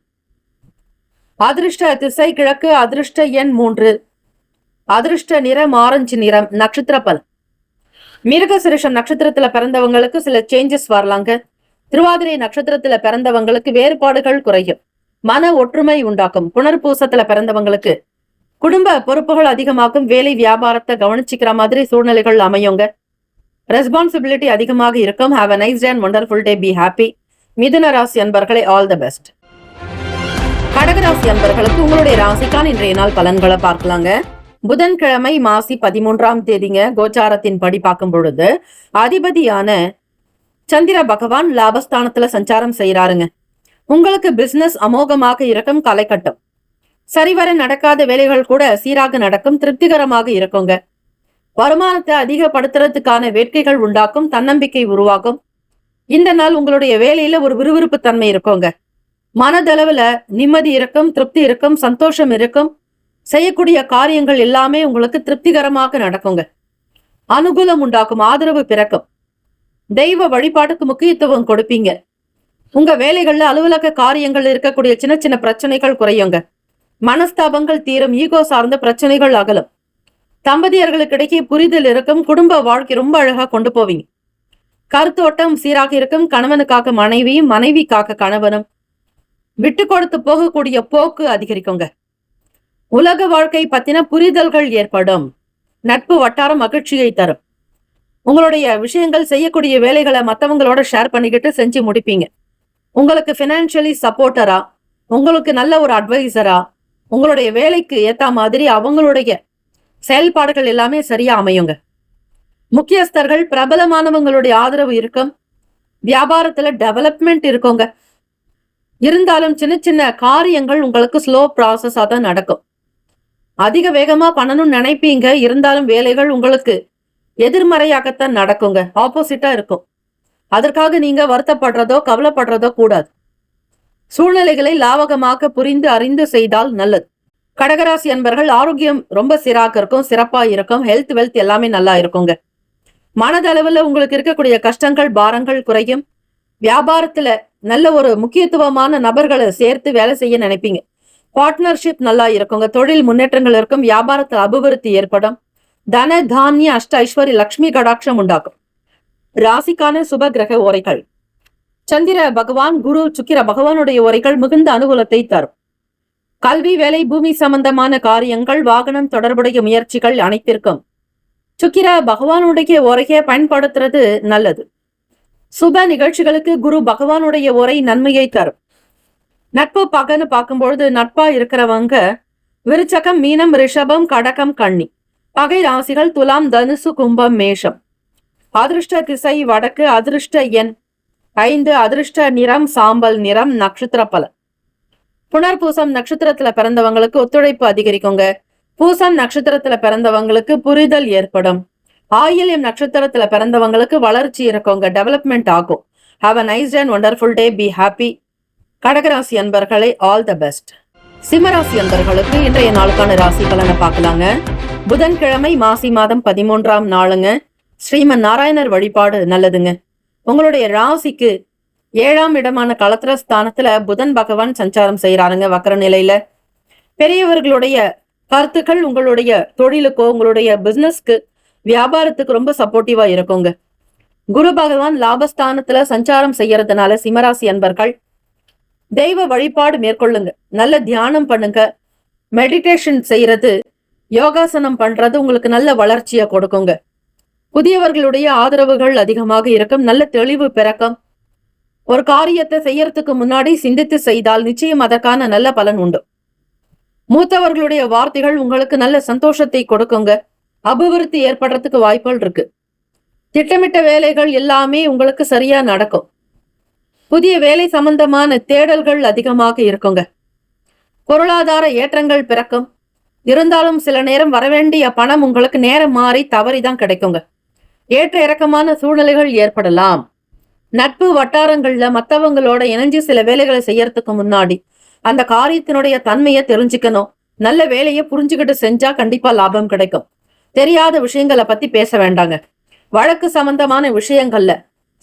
[SPEAKER 2] அதிர்ஷ்ட திசை கிழக்கு. அதிர்ஷ்ட எண் 3. அதிர்ஷ்ட நிறம் ஆரஞ்சு நிறம். நட்சத்திர பலன். மிருகசிரிஷம் நட்சத்திரத்துல பிறந்தவங்களுக்கு சில சேஞ்சஸ் வரலாங்க. திருவாதிரை நட்சத்திரத்துல பிறந்தவங்களுக்கு வேறுபாடுகள் குறையும். மன ஒற்றுமை உண்டாக்கும். புனர்பூசத்துல பிறந்தவங்களுக்கு குடும்ப பொறுப்புகள் அதிகமாகும். வேலை வியாபாரத்தை கவனிச்சுக்கிற மாதிரி சூழ்நிலைகள் அமையுங்க. ரெஸ்பான்சிபிலிட்டி அதிகமாக இருக்கும். Have a nice day and wonderful day. Be happy. மிதுன ராசி அன்பர்களே, ஆல் தி பெஸ்ட். கடகராசி அன்பர்களுக்கு உங்களுடைய ராசிக்கான இன்றைய நாள் பலன்களை பார்க்கலாங்க. புதன்கிழமை மாசி 13ஆம் தேதிங்க. கோச்சாரத்தின் படி பார்க்கும் பொழுது அதிபதியான சந்திர பகவான் லாபஸ்தானத்துல சஞ்சாரம் செய்யறாருங்க. உங்களுக்கு பிசினஸ் அமோகமாக இருக்கும், கலைக்கட்டும். சரிவர நடக்காத வேலைகள் கூட சீராக நடக்கும், திருப்திகரமாக இருக்குங்க. வருமானத்தை அதிகப்படுத்துறதுக்கான வேட்கைகள் உண்டாக்கும், தன்னம்பிக்கை உருவாகும். இந்த நாள் உங்களுடைய வேலையில ஒரு விறுவிறுப்பு தன்மை இருக்குங்க. மனதளவுல நிம்மதி இருக்கும், திருப்தி இருக்கும், சந்தோஷம் இருக்கும். செய்யக்கூடிய காரியங்கள் எல்லாமே உங்களுக்கு திருப்திகரமாக நடக்குங்க. அனுகூலம் உண்டாக்கும், ஆதரவு பிறக்கும். தெய்வ வழிபாட்டுக்கு முக்கியத்துவம் கொடுப்பீங்க. உங்க வேலைகள்ல அலுவலக காரியங்கள் இருக்கக்கூடிய சின்ன சின்ன பிரச்சனைகள் குறையுங்க. மனஸ்தாபங்கள் தீரும், ஈகோ சார்ந்த பிரச்சனைகள் அகலும். தம்பதியர்களுக்கிடையே புரிதல் இருக்கும், குடும்ப வாழ்க்கை ரொம்ப அழகா கொண்டு போவீங்க. கருத்தோட்டம் சீராக இருக்கும். கணவனுக்காக மனைவியும், மனைவிக்காக கணவனும். விட்டு கொடுத்து போகக்கூடிய போக்கு அதிகரிக்குங்க. உலக வாழ்க்கை பத்தின புரிதல்கள் ஏற்படும். நட்பு வட்டாரம் மகிழ்ச்சியை தரும். உங்களுடைய விஷயங்கள், செய்யக்கூடிய வேலைகளை மற்றவங்களோட ஷேர் பண்ணிக்கிட்டு செஞ்சு முடிப்பீங்க. உங்களுக்கு பினான்சியலி சப்போர்ட்டரா, உங்களுக்கு நல்ல ஒரு அட்வைசரா, உங்களுடைய வேலைக்கு ஏத்த மாதிரி அவங்களுடைய செயல்பாடுகள் எல்லாமே சரியா அமையுங்க. முக்கியஸ்தர்கள், பிரபலமானவங்களுடைய ஆதரவு இருக்கும். வியாபாரத்துல டெவலப்மெண்ட் இருக்குங்க. இருந்தாலும் சின்ன சின்ன காரியங்கள் உங்களுக்கு ஸ்லோ ப்ராசஸா தான் நடக்கும். அதிக வேகமா பண்ணணும்னு நினைப்பீங்க, இருந்தாலும் வேலைகள் உங்களுக்கு எதிர்மறையாகத்தான் நடக்குங்க, ஆப்போசிட்டா இருக்கும். அதற்காக நீங்க வருத்தப்படுறதோ கவலைப்படுறதோ கூடாது. சூழ்நிலைகளை லாவகமாக புரிந்து அறிந்து செய்தால் நல்லது. கடகராசி அன்பர்கள், ஆரோக்கியம் ரொம்ப சீராக இருக்கும், சிறப்பா இருக்கும். ஹெல்த் வெல்த் எல்லாமே நல்லா இருக்குங்க. மனதளவுல உங்களுக்கு இருக்கக்கூடிய கஷ்டங்கள், பாரங்கள் குறையும். வியாபாரத்துல நல்ல ஒரு முக்கியத்துவமான நபர்களை சேர்த்து வேலை செய்ய நினைப்பீங்க. பார்ட்னர்ஷிப் நல்லா இருக்குங்க. தொழில் முன்னேற்றங்கள் இருக்கும். வியாபாரத்தில் அபிவிருத்தி ஏற்படும். தன தானிய அஷ்ட ஐஸ்வர்ய லட்சுமி கடாட்சம் உண்டாக்கும். ராசிக்கான சுப கிரக உரைகள். சந்திர பகவான், குரு, சுக்கிர பகவானுடைய உரைகள் மிகுந்த அனுகூலத்தை தரும். கல்வி, வேலை, பூமி சம்பந்தமான காரியங்கள், வாகனம் தொடர்புடைய முயற்சிகள் அனைத்திற்கும் சுக்கிர பகவானுடைய உரையை பயன்படுத்துறது நல்லது. சுப நிகழ்ச்சிகளுக்கு குரு பகவானுடைய உரை நன்மையை தரும். நட்பு பகன்னு பார்க்கும்பொழுது நட்பா இருக்கிறவங்க விருச்சகம், மீனம், ரிஷபம், கடகம், கன்னி. பகை ராசிகள் துலாம், தனுசு, கும்பம், மேஷம். அதிர்ஷ்ட திசை வடக்கு. அதிர்ஷ்ட எண் 5. அதிர்ஷ்ட நிறம் சாம்பல் நிறம். நட்சத்திர பலன். புனர்பூசம் நட்சத்திரத்துல பிறந்தவங்களுக்கு ஒத்துழைப்பு அதிகரிக்குங்க. பூசம் நட்சத்திரத்துல பிறந்தவங்களுக்கு புரிதல் ஏற்படும். ஆயில்யம் நட்சத்திரத்துல பிறந்தவங்களுக்கு வளர்ச்சி இருக்குங்க, டெவலப்மெண்ட் ஆகும். Have a nice and wonderful day. Be happy. கடகராசி அன்பர்களே, ஆல் த பெஸ்ட். சிம்மராசி அன்பர்களுக்கு இன்றைய நாளுக்கான ராசி பலனை பார்க்கலாங்க. புதன்கிழமை மாசி மாதம் 13ஆம் நாளுங்க. ஸ்ரீமன் நாராயணர் வழிபாடு நல்லதுங்க. உங்களுடைய ராசிக்கு 7ஆம் இடமான களத்திரஸ்தானத்துல புதன் பகவான் சஞ்சாரம் செய்யறாருங்க, வக்கர நிலையில. பெரியவர்களுடைய கருத்துக்கள் உங்களுடைய தொழிலுக்கோ, உங்களுடைய பிசினஸ்க்கு, வியாபாரத்துக்கு ரொம்ப சப்போர்ட்டிவா இருக்குங்க. குரு பகவான் லாபஸ்தானத்துல சஞ்சாரம் செய்யறதுனால சிம்மராசி அன்பர்கள் தெய்வ வழிபாடு மேற்கொள்ளுங்க. நல்ல தியானம் பண்ணுங்க. மெடிடேஷன் செய்யறது, யோகாசனம் பண்றது உங்களுக்கு நல்ல வளர்ச்சியை கொடுக்குங்க. புதியவர்களுடைய ஆதரவுகள் அதிகமாக இருக்கும். நல்ல தெளிவு பிறக்கும். ஒரு காரியத்தை செய்யறதுக்கு முன்னாடி சிந்தித்து செய்தால் நிச்சயம் அதற்கான நல்ல பலன் உண்டு. மூத்தவர்களுடைய வார்த்தைகள் உங்களுக்கு நல்ல சந்தோஷத்தை கொடுக்குங்க. அபிவிருத்தி ஏற்படுறதுக்கு வாய்ப்புகள் இருக்கு. திட்டமிட்ட வேலைகள் எல்லாமே உங்களுக்கு சரியா நடக்கும். புதிய வேலை சம்பந்தமான தேடல்கள் அதிகமாக இருக்குங்க. பொருளாதார ஏற்றங்கள் பிறக்கும். இருந்தாலும் சில நேரம் வரவேண்டிய பணம் உங்களுக்கு நேரம் மாறி தவறிதான் கிடைக்குங்க. ஏற்ற இறக்கமான சூழ்நிலைகள் ஏற்படலாம். நட்பு வட்டாரங்கள்ல மற்றவங்களோட இணைஞ்சு சில வேலைகளை செய்யறதுக்கு முன்னாடி அந்த காரியத்தினுடைய தன்மையை தெரிஞ்சுக்கணும். நல்ல வேலையை புரிஞ்சுக்கிட்டு செஞ்சா கண்டிப்பா லாபம் கிடைக்கும். தெரியாத விஷயங்களை பத்தி பேச வேண்டாங்க. வழக்கு சம்பந்தமான விஷயங்கள்ல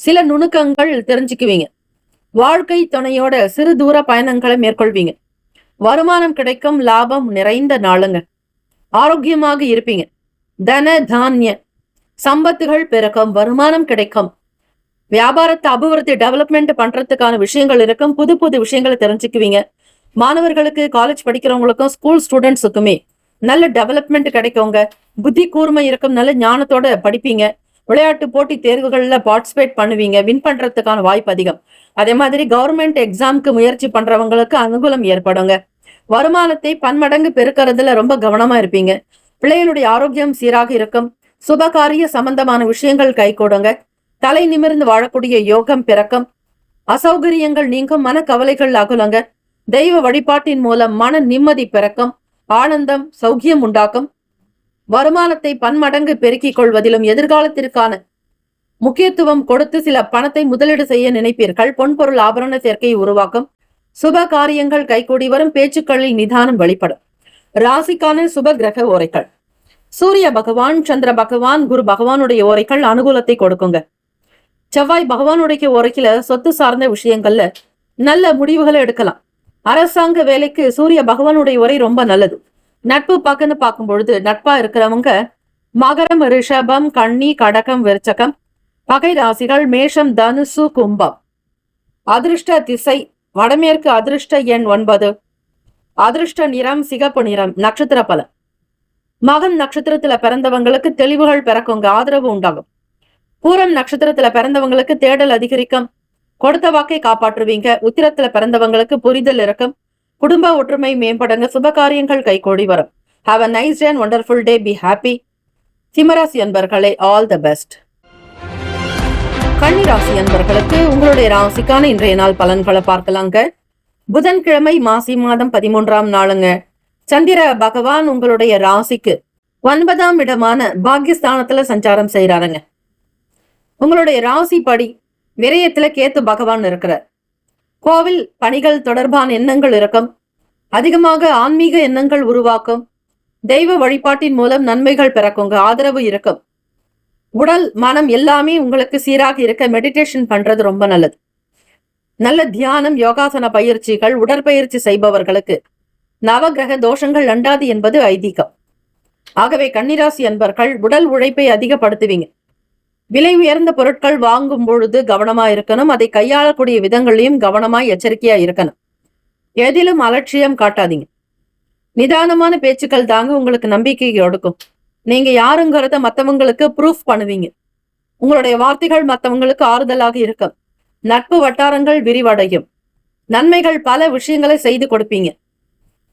[SPEAKER 2] சில நுணுக்கங்கள் தெரிஞ்சுக்குவீங்க. வாழ்க்கை துணையோட சிறு தூர பயணங்களை மேற்கொள்வீங்க. வருமானம் கிடைக்கும். லாபம் நிறைந்த நாளுங்க. ஆரோக்கியமாக இருப்பீங்க. தன தானிய சம்பத்துகள் பிறக்கும். வருமானம் கிடைக்கும். வியாபாரத்தை அபிவிருத்தி டெவலப்மெண்ட் பண்றதுக்கான விஷயங்கள் இருக்கும். புது புது விஷயங்களை தெரிஞ்சுக்குவீங்க. மாணவர்களுக்கு, காலேஜ் படிக்கிறவங்களுக்கும், ஸ்கூல் ஸ்டூடெண்ட்ஸுக்குமே நல்ல டெவலப்மெண்ட் கிடைக்குங்க. புத்தி கூர்மை இருக்கும். நல்ல ஞானத்தோட படிப்பீங்க. விளையாட்டு போட்டி தேர்வுகளில் பார்ட்டிசிபேட் பண்ணுவீங்க, வின் பண்றதுக்கான வாய்ப்பு அதிகம். அதே மாதிரி கவர்மெண்ட் எக்ஸாமுக்கு முயற்சி பண்றவங்களுக்கு அனுகூலம் ஏற்படுங்க. வருமானத்தை பன்மடங்கு பெருக்கிறதுல ரொம்ப கவனமா இருப்பீங்க. பிள்ளைகளுடைய ஆரோக்கியம் சீராக இருக்கும். சுபகாரிய சம்பந்தமான விஷயங்கள் கைகூடுங்க. தலை நிமிர்ந்து வாழக்கூடிய யோகம் பிறக்கும். அசௌகரியங்கள் நீங்கும். மன கவலைகள் அகுலங்க. தெய்வ வழிபாட்டின் மூலம் மன நிம்மதி பிறக்கும். ஆனந்தம் சௌக்கியம் உண்டாக்கும். வருமானத்தை பன்மடங்கு பெருக்கிக் கொள்வதிலும் எதிர்காலத்திற்கான முக்கியத்துவம் கொடுத்து சில பணத்தை முதலீடு செய்ய நினைப்பீர்கள். பொன்பொருள் ஆபரண சேர்க்கையை உருவாக்கும். சுப காரியங்கள் கைகூடி வரும். பேச்சுக்களில் நிதானம் வெளிப்படும். ராசிக்கான சுப கிரக ஓரைகள். சூரிய பகவான், சந்திர பகவான், குரு பகவானுடைய ஓரைகள் அனுகூலத்தை கொடுக்குங்க. செவ்வாய் பகவானுடைய ஓரையில சொத்து சார்ந்த விஷயங்கள்ல நல்ல முடிவுகளை எடுக்கலாம். அரசாங்க வேலைக்கு சூரிய பகவானுடைய உரை ரொம்ப நல்லது. நட்பு பக்கன்னு பார்க்கும் பொழுது நட்பா இருக்கிறவங்க மகரம், ரிஷபம், கன்னி, கடகம், விருச்சகம். பகை ராசிகள் மேஷம், தனுசு, கும்பம். அதிர்ஷ்ட திசை வடமேற்கு. அதிர்ஷ்ட எண் 9. அதிர்ஷ்ட நிறம் சிகப்பு நிறம். நட்சத்திர பலன். மகன் நட்சத்திரத்துல பிறந்தவங்களுக்கு தெளிவுகள் பிறக்குங்க. ஆதரவு உண்டாகும். பூரம் நட்சத்திரத்துல பிறந்தவங்களுக்கு தேடல் அதிகரிக்கும். கொடுத்த வாக்கை காப்பாற்றுவீங்க. உத்திரத்துல பிறந்தவங்களுக்கு புரிதல் இருக்கும். குடும்ப ஒற்றுமை மேம்படுங்க. சுபகாரியங்கள் கைகூடி வரும். Have a nice day and wonderful day. Be happy. சிம்மராசி அன்பர்களே, ஆல் த பெஸ்ட். கன்னிராசி அன்பர்களுக்கு உங்களுடைய ராசிக்கான இன்றைய நாள் பலன்களை பார்க்கலாங்க. புதன்கிழமை மாசி மாதம் 13ஆம் நாளுங்க. சந்திர பகவான் உங்களுடைய ராசிக்கு 9ஆம் இடமான பாக்கியஸ்தானத்துல சஞ்சாரம் செய்யறாருங்க. உங்களுடைய ராசி படி விரயத்துல கேத்து பகவான் இருக்கிறார். கோவில் பணிகள் தொடர்பான எண்ணங்கள் இருக்கும். அதிகமாக ஆன்மீக எண்ணங்கள் உருவாக்கும். தெய்வ வழிபாட்டின் மூலம் நன்மைகள் பிறக்குங்க. ஆதரவு இருக்கும். உடல் மனம் எல்லாமே உங்களுக்கு சீராக இருக்க மெடிடேஷன் பண்றது ரொம்ப நல்லது. நல்ல தியானம், யோகாசன பயிற்சிகள், உடற்பயிற்சி செய்பவர்களுக்கு நவகிரக தோஷங்கள் அண்டாது என்பது ஐதீகம். ஆகவே கன்னிராசி அன்பர்கள் உடல் உழைப்பை அதிகப்படுத்துவீங்க. விலை உயர்ந்த பொருட்கள் வாங்கும் பொழுது கவனமா இருக்கணும். அதை கையாளக்கூடிய விதங்களையும் கவனமாய் எச்சரிக்கையா இருக்கணும். எதிலும் அலட்சியம் காட்டாதீங்க. நிதானமான பேச்சுக்கள் தாங்க உங்களுக்கு நம்பிக்கை கொடுக்கும். நீங்க யாருங்கிறத மத்தவங்களுக்கு ப்ரூஃப் பண்ணுவீங்க. உங்களுடைய வார்த்தைகள் மத்தவங்களுக்கு ஆறுதலாக இருக்கும். நட்பு வட்டாரங்கள் விரிவடையும். நன்மைகள் பல விஷயங்களை செய்து கொடுப்பீங்க.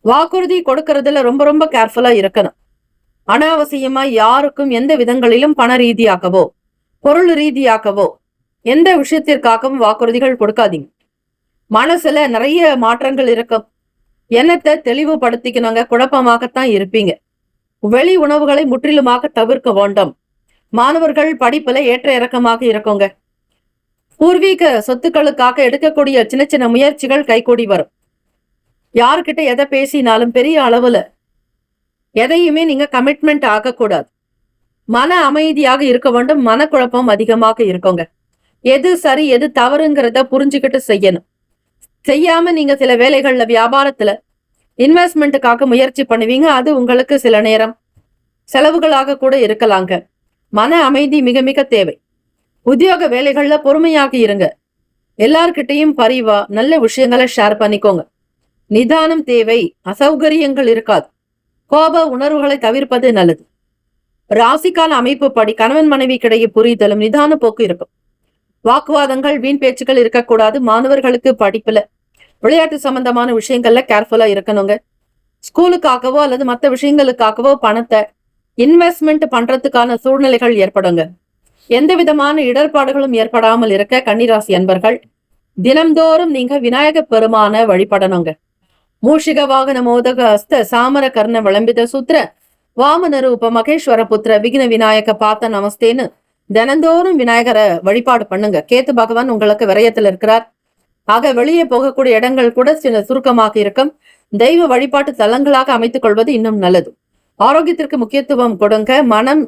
[SPEAKER 2] வாக்குறுதி கொடுக்கறதுல ரொம்ப ரொம்ப கேர்ஃபுல்லா இருக்கணும். அனாவசியமா யாருக்கும் எந்த விதங்களிலும் பண ரீதியாகவோ பொருள் ரீதியாகவோ எந்த விஷயத்திற்காகவும் வாக்குறுதிகள் கொடுக்காதீங்க. மனசுல நிறைய மாற்றங்கள் இருக்கும். எண்ணத்தை தெளிவுபடுத்திக்கணுங்க. குழப்பமாகத்தான் இருப்பீங்க. வெளி உணவுகளை முற்றிலுமாக தவிர்க்க வேண்டும். மாணவர்கள் படிப்புல ஏற்ற இறக்கமாக இருக்குங்க. பூர்வீக சொத்துக்களுக்காக எடுக்கக்கூடிய சின்ன சின்ன முயற்சிகள் கைகூடி வரும். யாருக்கிட்ட எதை பேசினாலும் பெரிய அளவுல எதையுமே நீங்க கமிட்மெண்ட் ஆகக்கூடாது. மன அமைதியாக இருக்க வேண்டும். மனக்குழப்பம் அதிகமாக இருக்குங்க. எது சரி எது தவறுங்கிறத புரிஞ்சுக்கிட்டு செய்யணும். செய்யாம நீங்க சில வேலைகள்ல வியாபாரத்துல இன்வெஸ்ட்மெண்ட்டுக்காக முயற்சி பண்ணுவீங்க. அது உங்களுக்கு சில நேரம் செலவுகளாக கூட இருக்கலாங்க. மன அமைதி மிக மிக தேவை. உத்தியோக வேலைகள்ல பொறுமையாக இருங்க. எல்லார்கிட்டையும் பரிவா நல்ல விஷயங்களை ஷேர் பண்ணிக்கோங்க. நிதானம் தேவை. அசௌகரியங்கள் இருக்காது. கோப உணர்வுகளை தவிர்ப்பது நல்லது. ராசிக்கான அமைப்பு படி கணவன் மனைவிக்கிடையே புரிதலும் நிதான போக்கு இருக்கும். வாக்குவாதங்கள் வீண் பேச்சுக்கள் இருக்கக்கூடாது. மாணவர்களுக்கு படிப்புல விளையாட்டு சம்பந்தமான விஷயங்கள்ல கேர்ஃபுல்லா இருக்கணுங்க. ஸ்கூலுக்காகவோ அல்லது மற்ற விஷயங்களுக்காகவோ பணத்தை இன்வெஸ்ட்மெண்ட் பண்றதுக்கான சூழ்நிலைகள் ஏற்படுங்க. எந்த விதமான இடர்பாடுகளும் ஏற்படாமல் இருக்க கன்னிராசி அன்பர்கள் தினம்தோறும் நீங்க விநாயக பெருமான வழிபடணுங்க. மூஷிக வாகன மோதக அஸ்த சாமர கர்ண விளம்பித சூத்திர வாமன ரூப மகேஸ்வர புத்திர விக்ன விநாயக பார்த்த நமஸ்தேன்னு தினந்தோறும் விநாயகரை வழிபாடு பண்ணுங்க. கேத்து பகவான் உங்களுக்கு விரயத்தில் இருக்கிறார். ஆக வெளியே போகக்கூடிய இடங்கள் கூட சில சுருக்கமாக இருக்கும். தெய்வ வழிபாட்டு தலங்களாக அமைத்துக் கொள்வது இன்னும் நல்லது. ஆரோக்கியத்திற்கு முக்கியத்துவம் கொடுங்க. மனம்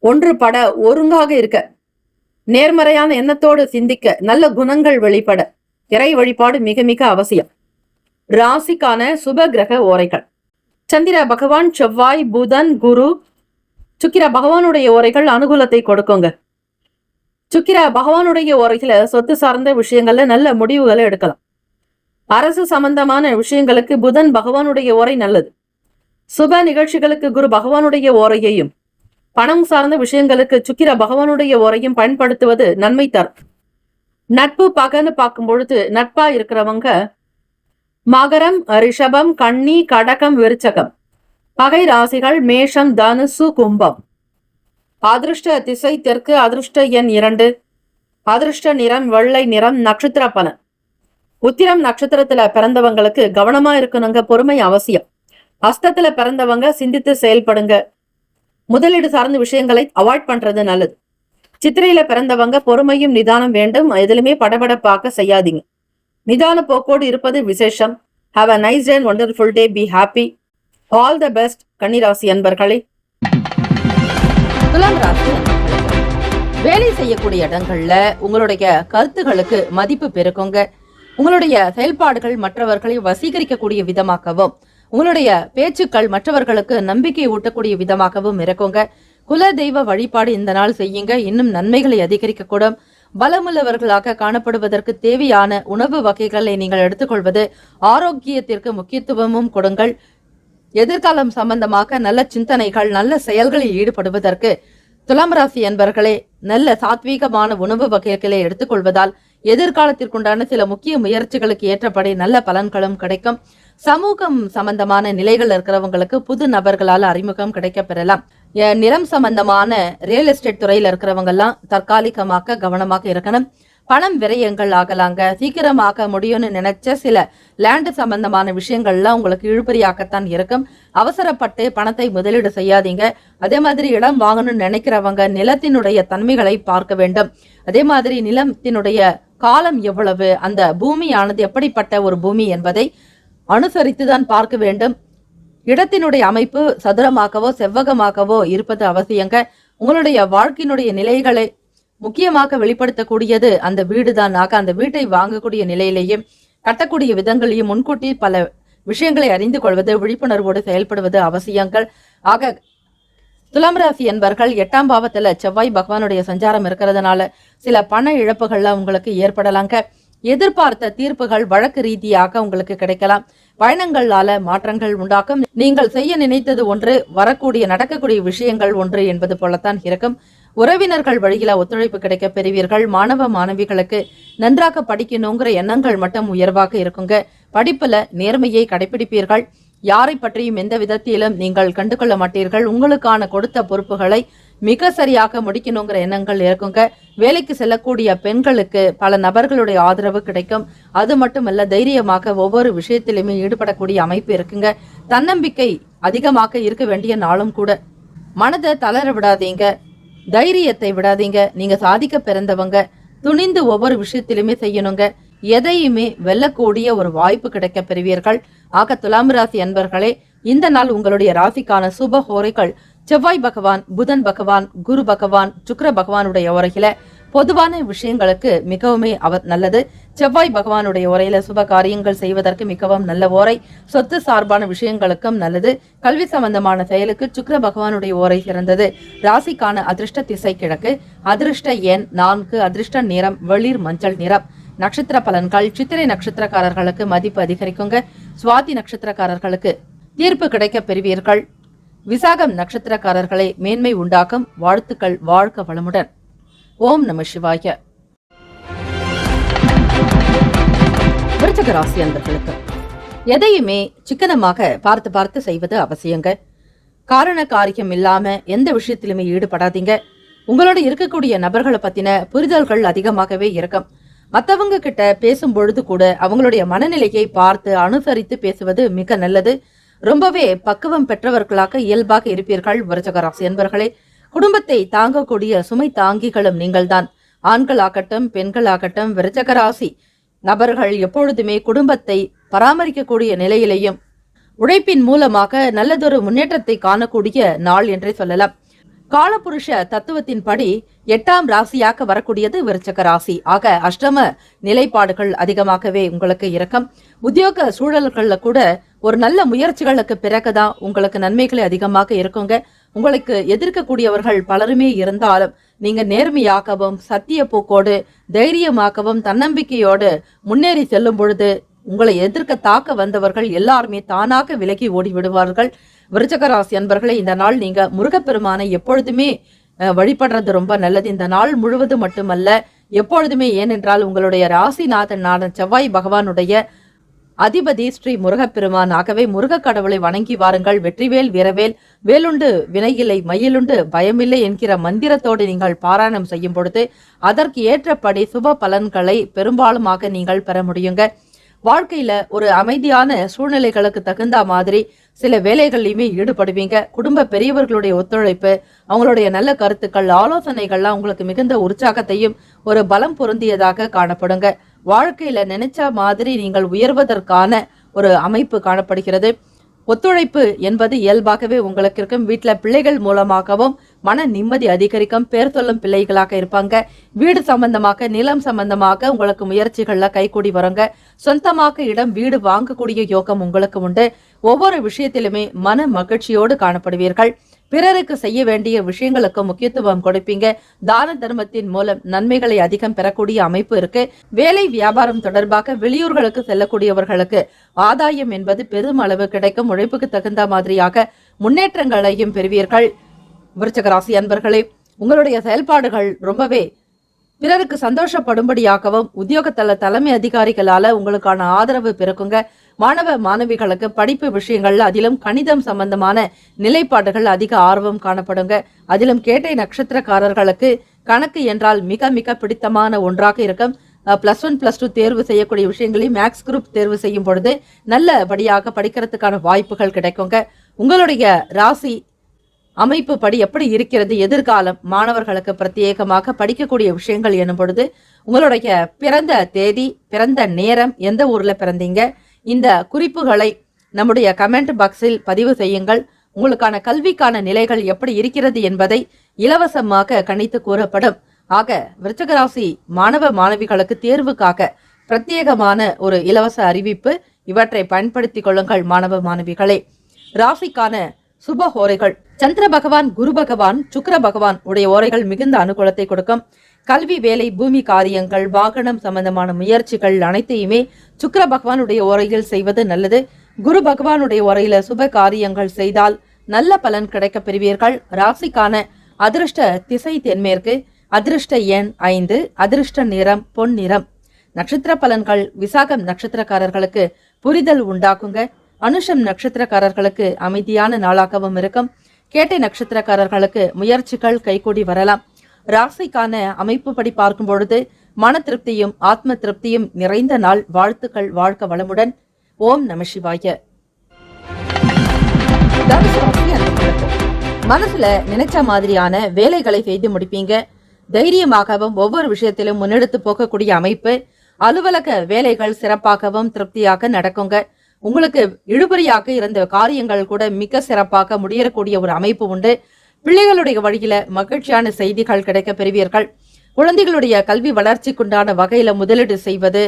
[SPEAKER 2] ஒன்றுபட ஒருங்காக இருக்க, நேர்மறையான எண்ணத்தோடு சிந்திக்க, நல்ல குணங்கள் வெளிப்பட இறை வழிபாடு மிக மிக அவசியம். ராசிக்கான சுப கிரக ஓரைகள். சந்திர பகவான், செவ்வாய், புதன், குரு, சுக்கிர பகவானுடைய ஓரைகள் அனுகூலத்தை கொடுக்குங்க. சுக்கிர பகவானுடைய ஓரையில சொத்து சார்ந்த விஷயங்கள்ல நல்ல முடிவுகளை எடுக்கலாம். அரசு சம்பந்தமான விஷயங்களுக்கு புதன் பகவானுடைய ஓரை நல்லது. சுப நிகழ்ச்சிகளுக்கு குரு பகவானுடைய ஓரையையும், பணம் சார்ந்த விஷயங்களுக்கு சுக்கிர பகவானுடைய உரையும் பயன்படுத்துவது நன்மை தரும். நட்பு பகன்னு பார்க்கும் பொழுது நட்பா இருக்கிறவங்க மகரம், ரிஷபம், கன்னி, கடகம், விருச்சகம். பகை ராசிகள் மேஷம், தனுசு, கும்பம். அதிர்ஷ்ட திசை தெற்கு, அதிர்ஷ்ட எண் 2, அதிர்ஷ்ட நிறம் வெள்ளை நிறம். நட்சத்திர பலன். உத்திரம் நட்சத்திரத்துல பிறந்தவங்களுக்கு கவனமா இருக்கணுங்க, பொறுமை அவசியம். அஸ்தத்துல பிறந்தவங்க சிந்தித்து செயல்படுங்க. முதலீடு சார்ந்த விஷயங்களை அவாய்ட் பண்றது நல்லது. சித்திரையில பிறந்தவங்க பொறுமையும் நிதானம் வேண்டும், எதிலுமே படபடப்பாக்க செய்யாதீங்க. நிதான போக்கோடு இருப்பது விசேஷம். Have a nice day, wonderful day, be happy. All the best கன்னிராசி அன்பர்களே. துலாம் ராசி வேலை செய்யக்கூடிய இடங்கள்ல உங்களுடைய கருத்துகளுக்கு மதிப்பு பெருக்குங்க. உங்களுடைய செயல்பாடுகள் மற்றவர்களை வசீகரிக்கக்கூடிய விதமாகவும் உங்களுடைய பேச்சுக்கள் மற்றவர்களுக்கு நம்பிக்கை ஊட்டக்கூடிய விதமாகவும் இருக்குங்க. குல தெய்வ வழிபாடு இந்த நாள் செய்யுங்க, இன்னும் நன்மைகளை அதிகரிக்கக்கூடும். பலமுள்ளவர்களாக காணப்படுவதற்கு தேவையான உணவு வகைகளை நீங்கள் எடுத்துக்கொள்வது ஆரோக்கியத்திற்கு முக்கியத்துவமும் கொடுங்கள். எதிர்காலம் சம்பந்தமாக நல்ல சிந்தனைகள் நல்ல செயல்களில் ஈடுபடுவதற்கு துலாம் ராசி என்பர்களே நல்ல சாத்வீகமான உணவு வகைகளை எடுத்துக்கொள்வதால் எதிர்காலத்திற்குண்டான சில முக்கிய முயற்சிகளுக்கு ஏற்றபடி நல்ல பலன்களும் கிடைக்கும். சமூகம் சம்பந்தமான நிலைகள் இருக்கிறவங்களுக்கு புது நபர்களால் அறிமுகம் கிடைக்க பெறலாம். நிலம் சம்பந்தமான ரியல் எஸ்டேட் துறையில இருக்கிறவங்க எல்லாம் தற்காலிகமாக கவனமாக இருக்கணும். பணம் விரயங்கள் ஆகலாங்க. சீக்கிரமாக முடியும்னு நினைச்ச சில லேண்டு சம்பந்தமான விஷயங்கள்லாம் உங்களுக்கு இழுபறியாகத்தான் இருக்கும். அவசரப்பட்டு பணத்தை முதலீடு செய்யாதீங்க. அதே மாதிரி இடம் வாங்கணும்னு நினைக்கிறவங்க நிலத்தினுடைய தன்மைகளை பார்க்க வேண்டும். அதே மாதிரி நிலத்தினுடைய காலம் எவ்வளவு, அந்த பூமியானது எப்படிப்பட்ட ஒரு பூமி என்பதை அனுசரித்துதான் பார்க்க வேண்டும். இடத்தினுடைய அமைப்பு சதுரமாகவோ செவ்வகமாகவோ இருப்பது அவசியங்க. உங்களுடைய வாழ்க்கையினுடைய நிலைகளை முக்கியமாக வெளிப்படுத்தக்கூடியது அந்த வீடுதான். ஆக அந்த வீட்டை வாங்கக்கூடிய நிலையிலேயும் கட்டக்கூடிய விதங்களையும் முன்கூட்டி பல விஷயங்களை அறிந்து கொள்வது, விழிப்புணர்வோடு செயல்படுவது அவசியங்கள். ஆக துலாம் ராசி என்பர்கள் 8ஆம் பாவத்துல செவ்வாய் பகவானுடைய சஞ்சாரம் இருக்கிறதுனால சில பண இழப்புகள்லாம் உங்களுக்கு ஏற்படலாங்க. எதிர்பார்த்த தீர்ப்புகள் வழக்கு ரீதியாக உங்களுக்கு கிடைக்கலாம். பயணங்களால மாற்றங்கள் உண்டாக்கும். நீங்கள் செய்ய நினைத்தது ஒன்று, வரக்கூடிய நடக்கக்கூடிய விஷயங்கள் ஒன்று என்பது போலத்தான் இருக்கும். உறவினர்கள் வழியில ஒத்துழைப்பு கிடைக்க பெறுவீர்கள். மாணவ மாணவிகளுக்கு நன்றாக படிக்கணுங்கிற எண்ணங்கள் மட்டும் உயர்வாக இருக்குங்க. படிப்புல நேர்மையை கடைபிடிப்பீர்கள். யாரை பற்றியும் எந்த விதத்திலும் நீங்கள் கண்டுகொள்ள மாட்டீர்கள். உங்களுக்கான கொடுத்த பொறுப்புகளை மிக சரியாக முடிக்கணுங்கிற எண்ணங்கள் இருக்குங்க. வேலைக்கு செல்லக்கூடிய பெண்களுக்கு பல நபர்களுடைய ஆதரவு கிடைக்கும். அது மட்டுமல்ல, தைரியமாக ஒவ்வொரு விஷயத்திலுமே ஈடுபடக்கூடிய அமைப்பு இருக்குங்க. தன்னம்பிக்கை அதிகமாக இருக்க வேண்டிய நாளும் கூட. மனதை தளர விடாதீங்க, தைரியத்தை விடாதீங்க. நீங்க சாதிக்க பிறந்தவங்க, துணிந்து ஒவ்வொரு விஷயத்திலுமே செய்யணுங்க. எதையுமே வெல்லக்கூடிய ஒரு வாய்ப்பு கிடைக்க பெறுவீர்கள். ஆக துலாம் ராசி அன்பர்களே, இந்த நாள் உங்களுடைய ராசிக்கான சுப ஹோரைகள் செவ்வாய் பகவான், புதன் பகவான், குரு பகவான், சுக்கிர பகவானுடைய உரையில பொதுவான விஷயங்களுக்கு மிகவும் நல்லது. செவ்வாய் பகவானுடைய உரையில சுப காரியங்கள் செய்வதற்கு மிகவும் நல்ல ஓரை. சொத்து சார்பான விஷயங்களுக்கும் நல்லது. கல்வி சம்பந்தமான செயலுக்கு சுக்கிர பகவானுடைய ஓரை சிறந்தது. ராசிக்கான அதிர்ஷ்ட திசை கிழக்கு, அதிர்ஷ்ட எண் 4, அதிர்ஷ்ட நிறம் வெளிர் மஞ்சள் நிறம். நட்சத்திர பலன்கள். சித்திரை நட்சத்திரக்காரர்களுக்கு மதிப்பு அதிகரிக்குங்க. சுவாதி நட்சத்திரக்காரர்களுக்கு தீர்ப்பு கிடைக்க பெறுவீர்கள். விசாகம் நட்சத்திரக்காரர்களை மேன்மை உண்டாக்கும். வாழ்த்துக்கள். வாழ்க வளமுடன். ஓம் நம சிவாய. விருச்சிக ராசி அன்பர்களுக்கு எதையுமே சிக்கனமாக பார்த்து பார்த்து செய்வது அவசியங்க. காரண காரியம் இல்லாம எந்த விஷயத்திலுமே ஈடுபடாதீங்க. உங்களோட இருக்கக்கூடிய நபர்களை பத்தின புரிதல்கள் அதிகமாகவே இருக்கும். மற்றவங்க கிட்ட பேசும் பொழுது கூட அவங்களுடைய மனநிலையை பார்த்து அனுசரித்து பேசுவது மிக நல்லது. ரொம்பவே பக்குவம் பெற்றவர்களாக இயல்பாக இருப்பீர்கள். விருச்சிக ராசி என்பர்களே, குடும்பத்தை தாங்கக்கூடிய சுமை தாங்கிகளும் நீங்கள்தான். ஆண்களாகட்டும் பெண்களாகட்டும் விருச்சிக ராசி நபர்கள் எப்பொழுதுமே குடும்பத்தை பராமரிக்கக்கூடிய நிலையிலேயும் உழைப்பின் மூலமாக நல்லதொரு முன்னேற்றத்தை காணக்கூடிய நாள் என்றே சொல்லலாம். காலபுருஷ தத்துவத்தின்படி 8ஆம் ராசியாக வரக்கூடியது விருச்சிக ராசி. ஆக அஷ்டம நிலைப்பாடுகள் அதிகமாகவே உங்களுக்கு இருக்கும். உத்தியோக சூழல்கள்ல கூட ஒரு நல்ல முயற்சிகளுக்கு பிறகுதான் உங்களுக்கு நன்மைகளை அதிகமாக இருக்குங்க. உங்களுக்கு எதிர்க்கக்கூடியவர்கள் பலருமே இருந்தாலும் நீங்க நேர்மையாகவும் சத்திய போக்கோடு தைரியமாகவும் தன்னம்பிக்கையோடு முன்னேறி செல்லும் பொழுது உங்களை எதிர்க்க தாக்க வந்தவர்கள் எல்லாருமே தானாக விலகி ஓடி விடுவார்கள். விருச்சிக ராசி அன்பர்களே, இந்த நாள் நீங்க முருகப்பெருமானை எப்பொழுதுமே வழிபடுறது ரொம்ப நல்லது. இந்த நாள் முழுவதும் மட்டுமல்ல, எப்பொழுதுமே. ஏனென்றால் உங்களுடைய ராசிநாதனான செவ்வாய் பகவானுடைய அதிபதி ஸ்ரீ முருகப்பெருமான். ஆகவே முருக கடவுளை வணங்கி வாருங்கள். வெற்றிவேல் வீரவேல், வேலுண்டு வினையில்லை, மயிலுண்டு பயமில்லை என்கிற மந்திரத்தோடு நீங்கள் பாராயணம் செய்யும் பொழுது அதற்கு ஏற்றபடி சுப பலன்களை பெரும்பாலுமாக நீங்கள் பெற முடியுங்க. வாழ்க்கையில ஒரு அமைதியான சூழ்நிலைகளுக்கு தகுந்த மாதிரி சில வேலைகள்லையுமே ஈடுபடுவீங்க. குடும்ப பெரியவர்களுடைய ஒத்துழைப்பு, அவங்களுடைய நல்ல கருத்துக்கள், ஆலோசனைகள்லாம் உங்களுக்கு மிகுந்த உற்சாகத்தையும் ஒரு பலம் பொருந்தியதாக காணப்படுங்க. வாழ்க்கையில நினைச்ச மாதிரி நீங்கள் உயர்வதற்கான ஒரு அமைப்பு காணப்படுகிறது. ஒத்துழைப்பு என்பது இயல்பாகவே உங்களுக்கு இருக்கும். வீட்டுல பிள்ளைகள் மூலமாகவும் மன நிம்மதி அதிகரிக்கும். பேர் சொல்லும் பிள்ளைகளாக இருப்பாங்க. வீடு சம்பந்தமாக, நிலம் சம்பந்தமாக உங்களுக்கு முயற்சிகள்ல கைகூடி வருங்க. சொந்தமாக இடம், வீடு வாங்கக்கூடிய யோகம் உங்களுக்கு உண்டு. ஒவ்வொரு விஷயத்திலுமே மன மகிழ்ச்சியோடு காணப்படுவீர்கள். பிறருக்கு செய்ய வேண்டிய விஷயங்களுக்கு முக்கியத்துவம் கொடுப்பீங்க. தான தர்மத்தின் மூலம் நன்மைகளை அதிகம் பெறக்கூடிய அமைப்பு இருக்கு. வேலை வியாபாரம் தொடர்பாக வெளியூர்களுக்கு செல்லக்கூடியவர்களுக்கு ஆதாயம் என்பது பெரும் அளவு கிடைக்கும். உழைப்புக்கு தகுந்த மாதிரியாக முன்னேற்றங்களையும் பெறுவீர்கள். விருச்சிக ராசி அன்பர்களே, உங்களுடைய செயல்பாடுகள் ரொம்பவே பிறருக்கு சந்தோஷப்படும்படியாகவும் உத்தியோகத்தல தலைமை அதிகாரிகளால உங்களுக்கான ஆதரவு பிறக்குங்க. மாணவ மாணவிகளுக்கு படிப்பு விஷயங்கள்ல அதிலும் கணிதம் சம்பந்தமான நிலைப்பாடுகள் அதிக ஆர்வம் காணப்படுங்க. அதிலும் கேட்டை நட்சத்திரக்காரர்களுக்கு கணக்கு என்றால் மிக மிக பிடித்தமான ஒன்றாக இருக்கும். +1 +2 தேர்வு செய்யக்கூடிய விஷயங்களையும் மேக்ஸ் குரூப் தேர்வு செய்யும் பொழுது நல்லபடியாக படிக்கிறதுக்கான வாய்ப்புகள் கிடைக்குங்க. உங்களுடைய ராசி அமைப்பு படி எப்படி இருக்கிறது எதிர்காலம் மாணவர்களுக்கு பிரத்யேகமாக படிக்கக்கூடிய விஷயங்கள் எனும் பொழுது உங்களுடைய பிறந்த தேதி, பிறந்த நேரம், எந்த ஊர்ல பிறந்தீங்க, இந்த குறிப்புகளை நம்முடைய கமெண்ட் பாக்ஸில் பதிவு செய்யுங்கள். உங்களுக்கான கல்விக்கான நிலைகள் எப்படி இருக்கிறது என்பதை இலவசமாக கணித்து கூறப்படும். ஆக விருச்சிக ராசி மாணவ மாணவிகளுக்கு தேர்வுக்காக பிரத்யேகமான ஒரு இலவச அறிவிப்பு. இவற்றை பயன்படுத்திக் கொள்ளுங்கள் மாணவ மாணவிகளே. ராசிக்கான சுப ஓரைகள். சந்திர பகவான், குரு பகவான், சுக்கிர பகவான் உடைய ஓரைகள் மிகுந்த அனுகூலத்தை கொடுக்கும். கல்வி, வேலை, பூமி காரியங்கள், வாகனம் சம்பந்தமான முயற்சிகள் அனைத்தையுமே சுக்கிர பகவானுடைய ஓரையில் செய்வது நல்லது. குரு பகவானுடைய ஓரையில சுப காரியங்கள் செய்தால் நல்ல பலன் கிடைக்க பெறுவீர்கள். ராசிக்கான அதிர்ஷ்ட திசை தென்மேற்கு, அதிர்ஷ்ட எண் 5, அதிர்ஷ்ட நிறம் பொன் நிறம். நட்சத்திர பலன்கள். விசாகம் நட்சத்திரக்காரர்களுக்கு புரிதல் உண்டாக்குங்க. அனுஷம் நட்சத்திரக்காரர்களுக்கு அமைதியான நாளாகவும் இருக்கும். கேட்டை நட்சத்திரக்காரர்களுக்கு முயற்சிகள் கைகூடி வரலாம். ராசிக்கான அமைப்பு படி பார்க்கும் பொழுது மன திருப்தியும் ஆத்ம திருப்தியும் நிறைந்த நாள். வாழ்த்துக்கள். வாழ்க வளமுடன். ஓம் நம சிவாய. மனசுல நினைச்ச மாதிரியான வேலைகளை செய்து முடிப்பீங்க. தைரியமாகவும் ஒவ்வொரு விஷயத்திலும் முன்னெடுத்து போகக்கூடிய அமைப்பு. அலுவலக வேலைகள் சிறப்பாகவும் திருப்தியாக நடக்குங்க. உங்களுக்கு இழுபறியாக இருந்த காரியங்கள் கூட மிக சிறப்பாக முடியக்கூடிய ஒரு அமைப்பு உண்டு. பிள்ளைகளுடைய வழியில மகிழ்ச்சியான செய்திகள் கிடைக்க பெறுவீர்கள். குழந்தைகளுடைய கல்வி வளர்ச்சிக்குண்டான வகையில முதலீடு செய்வது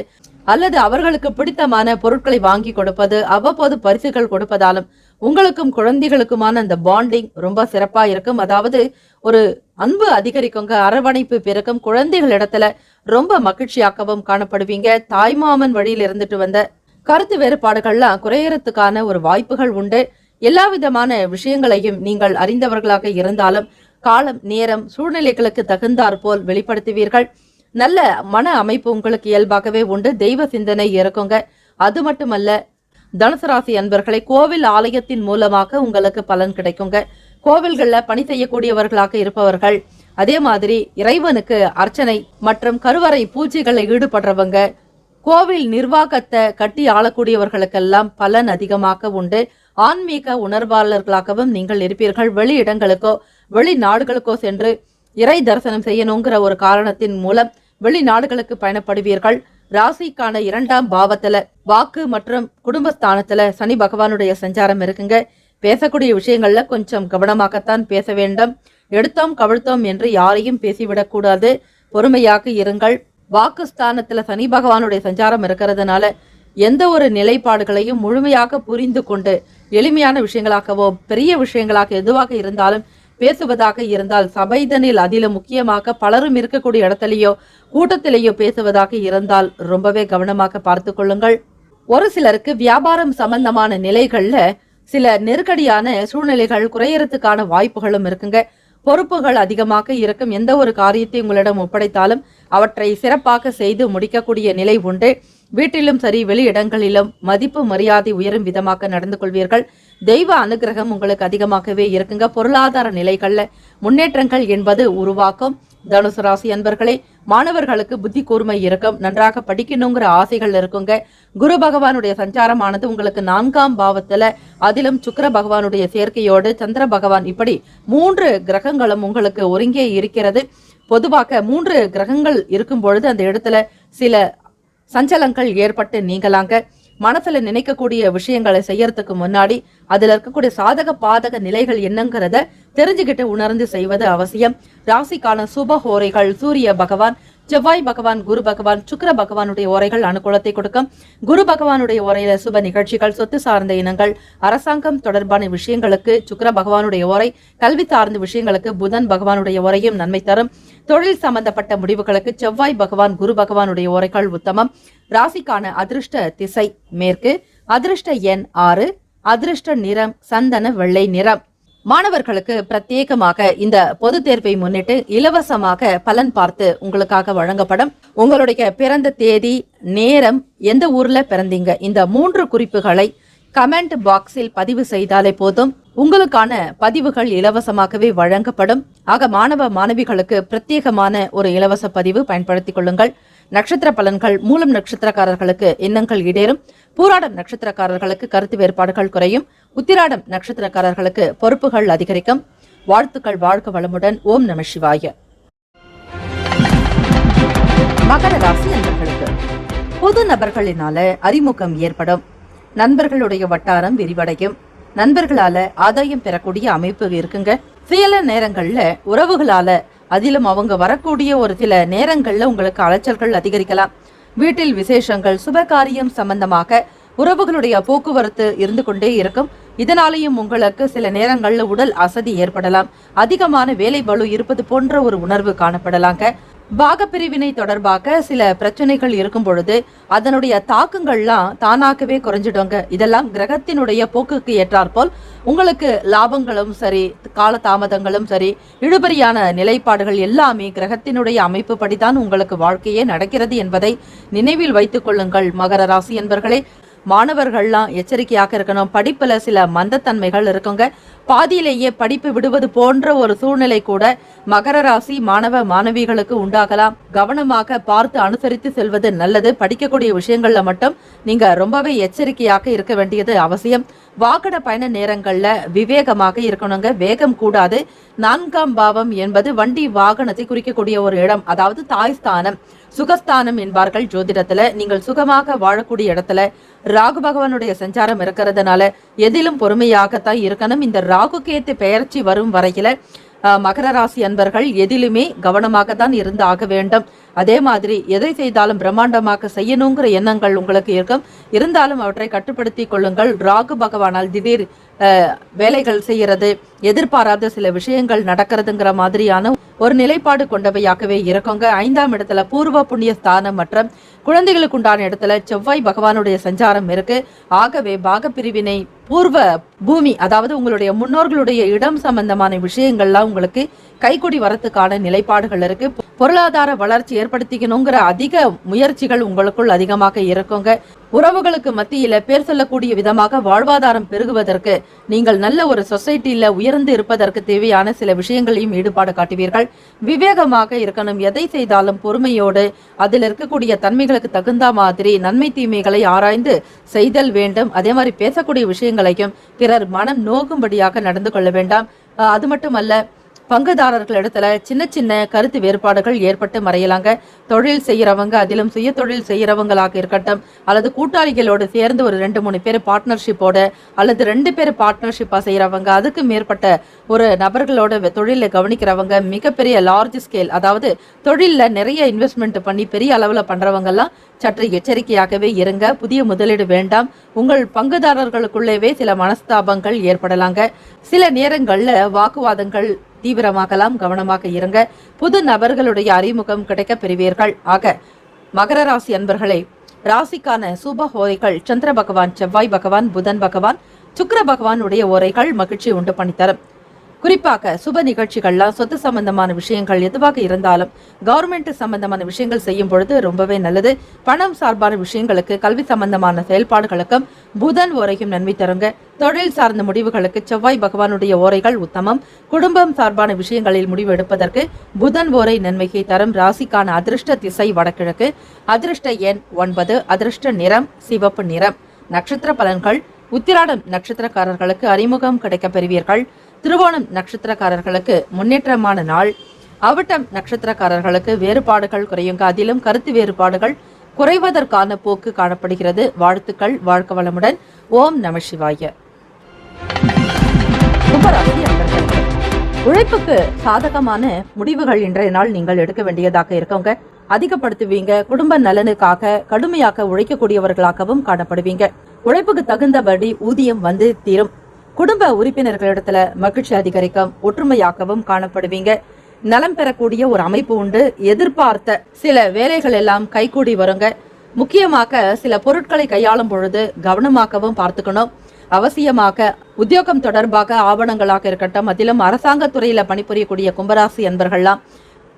[SPEAKER 2] அல்லது அவர்களுக்கு பிடித்தமான பொருட்களை வாங்கி கொடுப்பது, அவ்வப்போது பரிசுகள் கொடுப்பதாலும் உங்களுக்கும் குழந்தைகளுக்குமான அந்த பாண்டிங் ரொம்ப சிறப்பா இருக்கும். அதாவது ஒரு அன்பு அதிகரிக்குங்க. அரவணைப்பு பெருக்கும். குழந்தைகளிடத்துல ரொம்ப மகிழ்ச்சியாகவும் காணப்படுவீங்க. தாய்மாமன் வழியில் இருந்துட்டு வந்த கருத்து வேறுபாடுகள்லாம் குறையறதுக்கான ஒரு வாய்ப்புகள் உண்டு. எல்லா விதமான விஷயங்களையும் நீங்கள் அறிந்தவர்களாக இருந்தாலும் காலம், நேரம், சூழ்நிலைகளுக்கு தகுந்தாற் போல் வெளிப்படுத்துவீர்கள். நல்ல மன அமைப்பு உங்களுக்கு இயல்பாகவே உண்டு. தெய்வ சிந்தனை இருக்குங்க. அது மட்டுமல்ல, தனுசு ராசி அன்பர்களை கோவில் ஆலயத்தின் மூலமாக உங்களுக்கு பலன் கிடைக்குங்க. கோவில்கள்ல பணி செய்யக்கூடியவர்களாக இருப்பவர்கள், அதே மாதிரி இறைவனுக்கு அர்ச்சனை மற்றும் கருவறை பூஜைகளை ஈடுபடுறவங்க, கோவில் நிர்வாகத்தை கட்டி ஆளக்கூடியவர்களுக்கெல்லாம் பலன் அதிகமாக உண்டு. ஆன்மீக உணர்வாளர்களாகவும் நீங்கள் இருப்பீர்கள். வெளி இடங்களுக்கோ வெளிநாடுகளுக்கோ சென்று இறை தரிசனம் செய்யணுங்கிற ஒரு காரணத்தின் மூலம் வெளிநாடுகளுக்கு பயணப்படுவீர்கள். ராசிக்கான 2ஆம் பாவத்துல வாக்கு மற்றும் குடும்பஸ்தானத்துல சனி பகவானுடைய சஞ்சாரம் இருக்குங்க. பேசக்கூடிய விஷயங்கள்ல கொஞ்சம் கவனமாகத்தான் பேச வேண்டும். எடுத்தோம் கவிழ்த்தோம் என்று யாரையும் பேசிவிடக் கூடாது. பொறுமையாக இருங்கள். வாக்குஸ்தானத்துல சனி பகவானுடைய சஞ்சாரம் இருக்கிறதுனால எந்த ஒரு நிலைப்பாடுகளையும் முழுமையாக புரிந்து கொண்டு எளிமையான விஷயங்களாகவோ பெரிய விஷயங்களாக எதுவாக இருந்தாலும் பேசுவதாக இருந்தால் சபைதனில் அதிலும் முக்கியமாக பலரும் இருக்கக்கூடிய இடத்திலேயோ கூட்டத்திலேயோ பேசுவதாக இருந்தால் ரொம்பவே கவனமாக பார்த்து கொள்ளுங்கள். ஒரு சிலருக்கு வியாபாரம் சம்பந்தமான நிலைகள்ல சில நெருக்கடியான சூழ்நிலைகள் குறையறதுக்கான வாய்ப்புகளும் இருக்குங்க. பொறுப்புகள் அதிகமாக இருக்கும். எந்த ஒரு காரியத்தை உங்களிடம் ஒப்படைத்தாலும் அவற்றை சிறப்பாக செய்து முடிக்கக்கூடிய நிலை உண்டு. வீட்டிலும் சரி வெளியிடங்களிலும் மதிப்பு மரியாதை உயரும் விதமாக நடந்து கொள்வீர்கள். தெய்வ அனுகிரகம் உங்களுக்கு அதிகமாகவே இருக்குங்க. பொருளாதார நிலைகள்ல முன்னேற்றங்கள் என்பது உருவாக்கும். தனுசு ராசி அன்பர்களே, மாணவர்களுக்கு புத்தி கூர்மை இருக்கும். நன்றாக படிக்கணுங்கிற ஆசைகள் இருக்குங்க. குரு பகவானுடைய சஞ்சாரமானது உங்களுக்கு 4ஆம் பாவத்துல, அதிலும் சுக்கிர பகவானுடைய சேர்க்கையோடு சந்திர பகவான், இப்படி 3 கிரகங்களும் உங்களுக்கு ஒருங்கே இருக்கிறது. பொதுவாக 3 கிரகங்கள் இருக்கும் பொழுது அந்த இடத்துல சில சஞ்சலங்கள் ஏற்பட்டு நீங்களாங்க. மனசுல நினைக்கக்கூடிய விஷயங்களை செய்யறதுக்கு முன்னாடி அதுல இருக்கக்கூடிய சாதக பாதக நிலைகள் என்னங்கிறத தெரிஞ்சுக்கிட்டு உணர்ந்து செய்வது அவசியம். ராசிக்கான சுப ஹோரைகள் சூரிய பகவான், செவ்வாய் பகவான், குரு பகவான், சுக்கிர பகவானுடைய ஓரைகள் அனுகூலத்தை கொடுக்கும். குரு பகவானுடைய ஓரையில சுப நிகழ்ச்சிகள், சொத்து சார்ந்த இனங்கள், அரசாங்கம் தொடர்பான விஷயங்களுக்கு சுக்கிர பகவானுடைய ஓரை, கல்வி சார்ந்த விஷயங்களுக்கு புதன் பகவானுடைய ஓரையும் நன்மை தரும். தொழில் சம்பந்தப்பட்ட முடிவுகளுக்கு செவ்வாய் பகவான், குரு பகவானுடைய ஓரைகள் உத்தமம். ராசிக்கான அதிர்ஷ்ட திசை மேற்கு, அதிர்ஷ்ட எண் 6, அதிர்ஷ்ட நிறம் சந்தன வெள்ளை நிறம். மாணவர்களுக்கு பிரத்யேகமாக இந்த பொது தேர்வை முன்னிட்டு இலவசமாக பலன் பார்த்து உங்களுக்காக வழங்கப்படும். உங்களுடைய பிறந்த தேதி, நேரம், எந்த ஊர்ல பிறந்தீங்க, இந்த 3 குறிப்புகளை கமெண்ட் பாக்ஸில் பதிவு செய்தாலே போதும். உங்களுக்கான பதிவுகள் இலவசமாகவே வழங்கப்படும். ஆக மாணவ மாணவிகளுக்கு பிரத்யேகமான ஒரு இலவச பதிவு பயன்படுத்திக் கொள்ளுங்கள். நட்சத்திர பலன்கள்: மூலம் நட்சத்திரக்காரர்களுக்கு எண்ணங்கள் ஈடேறும். பூராடம் நட்சத்திரக்காரர்களுக்கு கருத்து வேறுபாடுகள் குறையும். உத்திராடம் நட்சத்திரக்காரர்களுக்கு பொறுப்புகள் அதிகரிக்கும். வாழ்த்துக்கள். வாழ்க வளமுடன். ஓம் நம சிவாய. மகர ராசி நண்பர்களுக்கு பொது நபர்களினால அறிமுகம் ஏற்படும். நண்பர்களுடைய வட்டாரம் விரிவடையும். நண்பர்களால ஆதாயம் பெறக்கூடிய அமைப்பு இருக்குங்க. சில நேரங்கள்ல உறவுகளால, அதிலும் அவங்க வரக்கூடிய ஒரு சில நேரங்கள்ல உங்களுக்கு அலைச்சல்கள் அதிகரிக்கலாம். வீட்டில் விசேஷங்கள், சுபகாரியம் சம்பந்தமாக உறவுகளுடைய போக்குவரத்து இருந்து கொண்டே இருக்கும். இதனாலேயும் உங்களுக்கு சில நேரங்கள்ல உடல் அசதி ஏற்படலாம். அதிகமான வேலை பளு இருப்பது போன்ற ஒரு உணர்வு காணப்படலாங்க. பாகப்பிரிவினை தொடர்பாக சில பிரச்சனைகள் இருக்கும் பொழுது அதனுடைய தாக்கங்கள்லாம் தானாகவே குறைஞ்சிடுங்க. இதெல்லாம் கிரகத்தினுடைய போக்குக்கு ஏற்றாற்போல் உங்களுக்கு லாபங்களும் சரி, கால தாமதங்களும் சரி, இழுபறியான நிலைப்பாடுகள் எல்லாமே கிரகத்தினுடைய அமைப்பு படிதான் உங்களுக்கு வாழ்க்கையே நடக்கிறது என்பதை நினைவில் வைத்துக் கொள்ளுங்கள். மகர ராசி என்பர்களே, மாணவர்கள்லாம் எச்சரிக்கையாக இருக்கணும். படிப்புல சில மந்தத்தன்மைகள் இருக்குங்க. பாதியிலேயே படிப்பு விடுவது போன்ற ஒரு சூழ்நிலை கூட மகர ராசி மாணவ மாணவிகளுக்கு உண்டாகலாம். கவனமாக பார்த்து அனுசரித்து செல்வது நல்லது. படிக்கக்கூடிய விஷயங்கள்ல மட்டும் நீங்க ரொம்பவே எச்சரிக்கையாக இருக்க வேண்டியது அவசியம். வாகன பயண நேரங்கள்ல விவேகமாக இருக்கணுங்க. வேகம் கூடாது. 4ஆம் பாவம் என்பது வண்டி வாகனத்தை குறிக்கக்கூடிய ஒரு இடம், அதாவது தாய் ஸ்தானம், சுகஸ்தானம் என்பார்கள் ஜோதிடத்துல. நீங்கள் சுகமாக வாழக்கூடிய இடத்துல ராகு பகவானுடைய சஞ்சாரம் இருக்கிறதுனால எதிலும் பொறுமையாகத்தான் இருக்கணும். இந்த ராகு கேத்து பெயர்ச்சி வரும் வரையில மகர ராசி அன்பர்கள் எதிலுமே கவனமாக தான் இருந்து ஆக வேண்டும். அதே மாதிரி எதை செய்தாலும் பிரம்மாண்டமாக செய்யணுங்கிற எண்ணங்கள் உங்களுக்கு இருக்கும். இருந்தாலும் அவற்றை கட்டுப்படுத்தி கொள்ளுங்கள். ராகு பகவானால் திடீர் வேலைகள் செய்யறது, எதிர்பாராத சில விஷயங்கள் நடக்கிறதுங்கிற மாதிரியான ஒரு நிலைப்பாடு கொண்டவையாகவே இருக்குங்க. 5ஆம் இடத்துல பூர்வ புண்ணிய ஸ்தானம் மற்றும் குழந்தைகளுக்கு உண்டான இடத்துல செவ்வாய் பகவானுடைய சஞ்சாரம் இருக்கு. ஆகவே பாகப்பிரிவினை, பூர்வ பூமி, அதாவது உங்களுடைய முன்னோர்களுடைய இடம் சம்பந்தமான விஷயங்கள்லாம் உங்களுக்கு கைகூடி வரத்துக்கான நிலைப்பாடுகள் இருக்கு. பொருளாதார வளர்ச்சி ஏற்படுத்திக்கணுங்கிற அதிக முயற்சிகள் உங்களுக்குள் அதிகமாக இருக்குங்க. உறவுகளுக்கு மத்தியில பேர் சொல்லக்கூடிய விதமாக வாழ்வாதாரம் பெருகுவதற்கு, நீங்கள் நல்ல ஒரு சொசைட்டில உயர்ந்து இருப்பதற்கு தேவையான சில விஷயங்களையும் ஈடுபாடு காட்டுவீர்கள். விவேகமாக இருக்கணும். எதை செய்தாலும் பொறுமையோடு அதில் இருக்கக்கூடிய தன்மைகளுக்கு தகுந்த மாதிரி நன்மை தீமைகளை ஆராய்ந்து செய்தல் வேண்டும். அதே மாதிரி பேசக்கூடிய விஷயங்களையும் பிறர் மனம் நோகும்படியாக நடந்து கொள்ள வேண்டாம். அது மட்டுமல்ல, பங்குதாரர்கள் இடத்துல சின்ன சின்ன கருத்து வேறுபாடுகள் ஏற்பட்டு மறையலாங்க. தொழில் செய்யறவங்க, அதிலும் சுய தொழில் செய்யறவங்களாக இருக்கட்டும், அல்லது கூட்டாளிகளோடு சேர்ந்து ஒரு 2-3 பேர் பார்ட்னர்ஷிப்போட, அல்லது 2 பேர் பார்ட்னர்ஷிப்பா செய்யறவங்க, அதுக்கு மேற்பட்ட ஒரு நபர்களோட தொழில கவனிக்கிறவங்க, மிகப்பெரிய லார்ஜ் ஸ்கேல், அதாவது தொழில்ல நிறைய இன்வெஸ்ட்மெண்ட் பண்ணி பெரிய அளவுல பண்றவங்க எல்லாம் சற்று எச்சரிக்கையாகவே இருங்க. புதிய முதலீடு வேண்டாம். உங்கள் பங்குதாரர்களுக்குள்ளேவே சில மனஸ்தாபங்கள் ஏற்படலாங்க. சில நேரங்கள்ல வாக்குவாதங்கள் தீவிரமாகலாம். கவனமாக இருங்க. புது நபர்களுடைய அறிமுகம் கிடைக்க பெறுவீர்கள். ஆக மகர ராசி அன்பர்களே, ராசிக்கான சுப ஓரைகள் சந்திர பகவான், செவ்வாய் பகவான், புதன் பகவான், சுக்கிர பகவானுடைய ஓரைகள் மகிழ்ச்சி உண்டு பண்ணித்தரும். குறிப்பாக சுப நிகழ்ச்சிகள்லாம், சொத்து சம்பந்தமான விஷயங்கள் எதுவாக இருந்தாலும் கவர்மெண்ட் சம்பந்தமான விஷயங்கள் செய்யும் பொழுது ரொம்பவே நல்லது. பணம் சார்பான விஷயங்களுக்கு, கல்வி சம்பந்தமான செயல்பாடுகளுக்கும் புதன் ஓரையும் நன்மை தருங்க. தொழில் சார்ந்த முடிவுகளுக்கு செவ்வாய் பகவானுடைய ஓரைகள் உத்தமம். குடும்பம் சார்பான விஷயங்களில் முடிவு எடுப்பதற்கு புதன் ஓரை நன்மையை தரும். ராசிக்கான அதிர்ஷ்ட திசை வடகிழக்கு, அதிர்ஷ்ட எண் 9, அதிர்ஷ்ட நிறம் சிவப்பு நிறம். நட்சத்திர பலன்கள்: உத்திராடம் நட்சத்திரக்காரர்களுக்கு அறிமுகம் கிடைக்க பெறுவீர்கள். திருவோணம் நட்சத்திரக்காரர்களுக்கு முன்னேற்றமான நாள். அவிட்டம் நட்சத்திரக்காரர்களுக்கு வேறுபாடுகள் குறையுங்க. அதிலும் கருத்து வேறுபாடுகள் குறைவதற்கான போக்கு காணப்படுகிறது. வாழ்த்துக்கள், வாழ்க வளமுடன். ஓம் நம சிவாய. உழைப்புக்கு சாதகமான முடிவுகள் இன்றைய நாள் நீங்கள் எடுக்க வேண்டியதாக இருக்கவங்க அதிகப்படுத்துவீங்க. குடும்ப நலனுக்காக கடுமையாக உழைக்கக்கூடியவர்களாகவும் காணப்படுவீங்க. உழைப்புக்கு தகுந்தபடி ஊதியம் வந்து தீரும். குடும்ப உறுப்பினர்களிடத்துல மகிழ்ச்சி அதிகரிக்கும். ஒற்றுமையாகவும் காணப்படுவீங்க. நலம் பெறக்கூடிய ஒரு அமைப்பு உண்டு. எதிர்பார்த்த சில வேலைகள் எல்லாம் கைகூடி வருங்க. முக்கியமாக சில பொருட்களை கையாளும் பொழுது கவனமாகவும் பார்த்துக்கணும். அவசியமாக உத்தியோகம் தொடர்பாக ஆவணங்களாக இருக்கட்டும், அதிலும் அரசாங்க துறையில பணிபுரியக்கூடிய கும்பராசி என்பர்கள்லாம்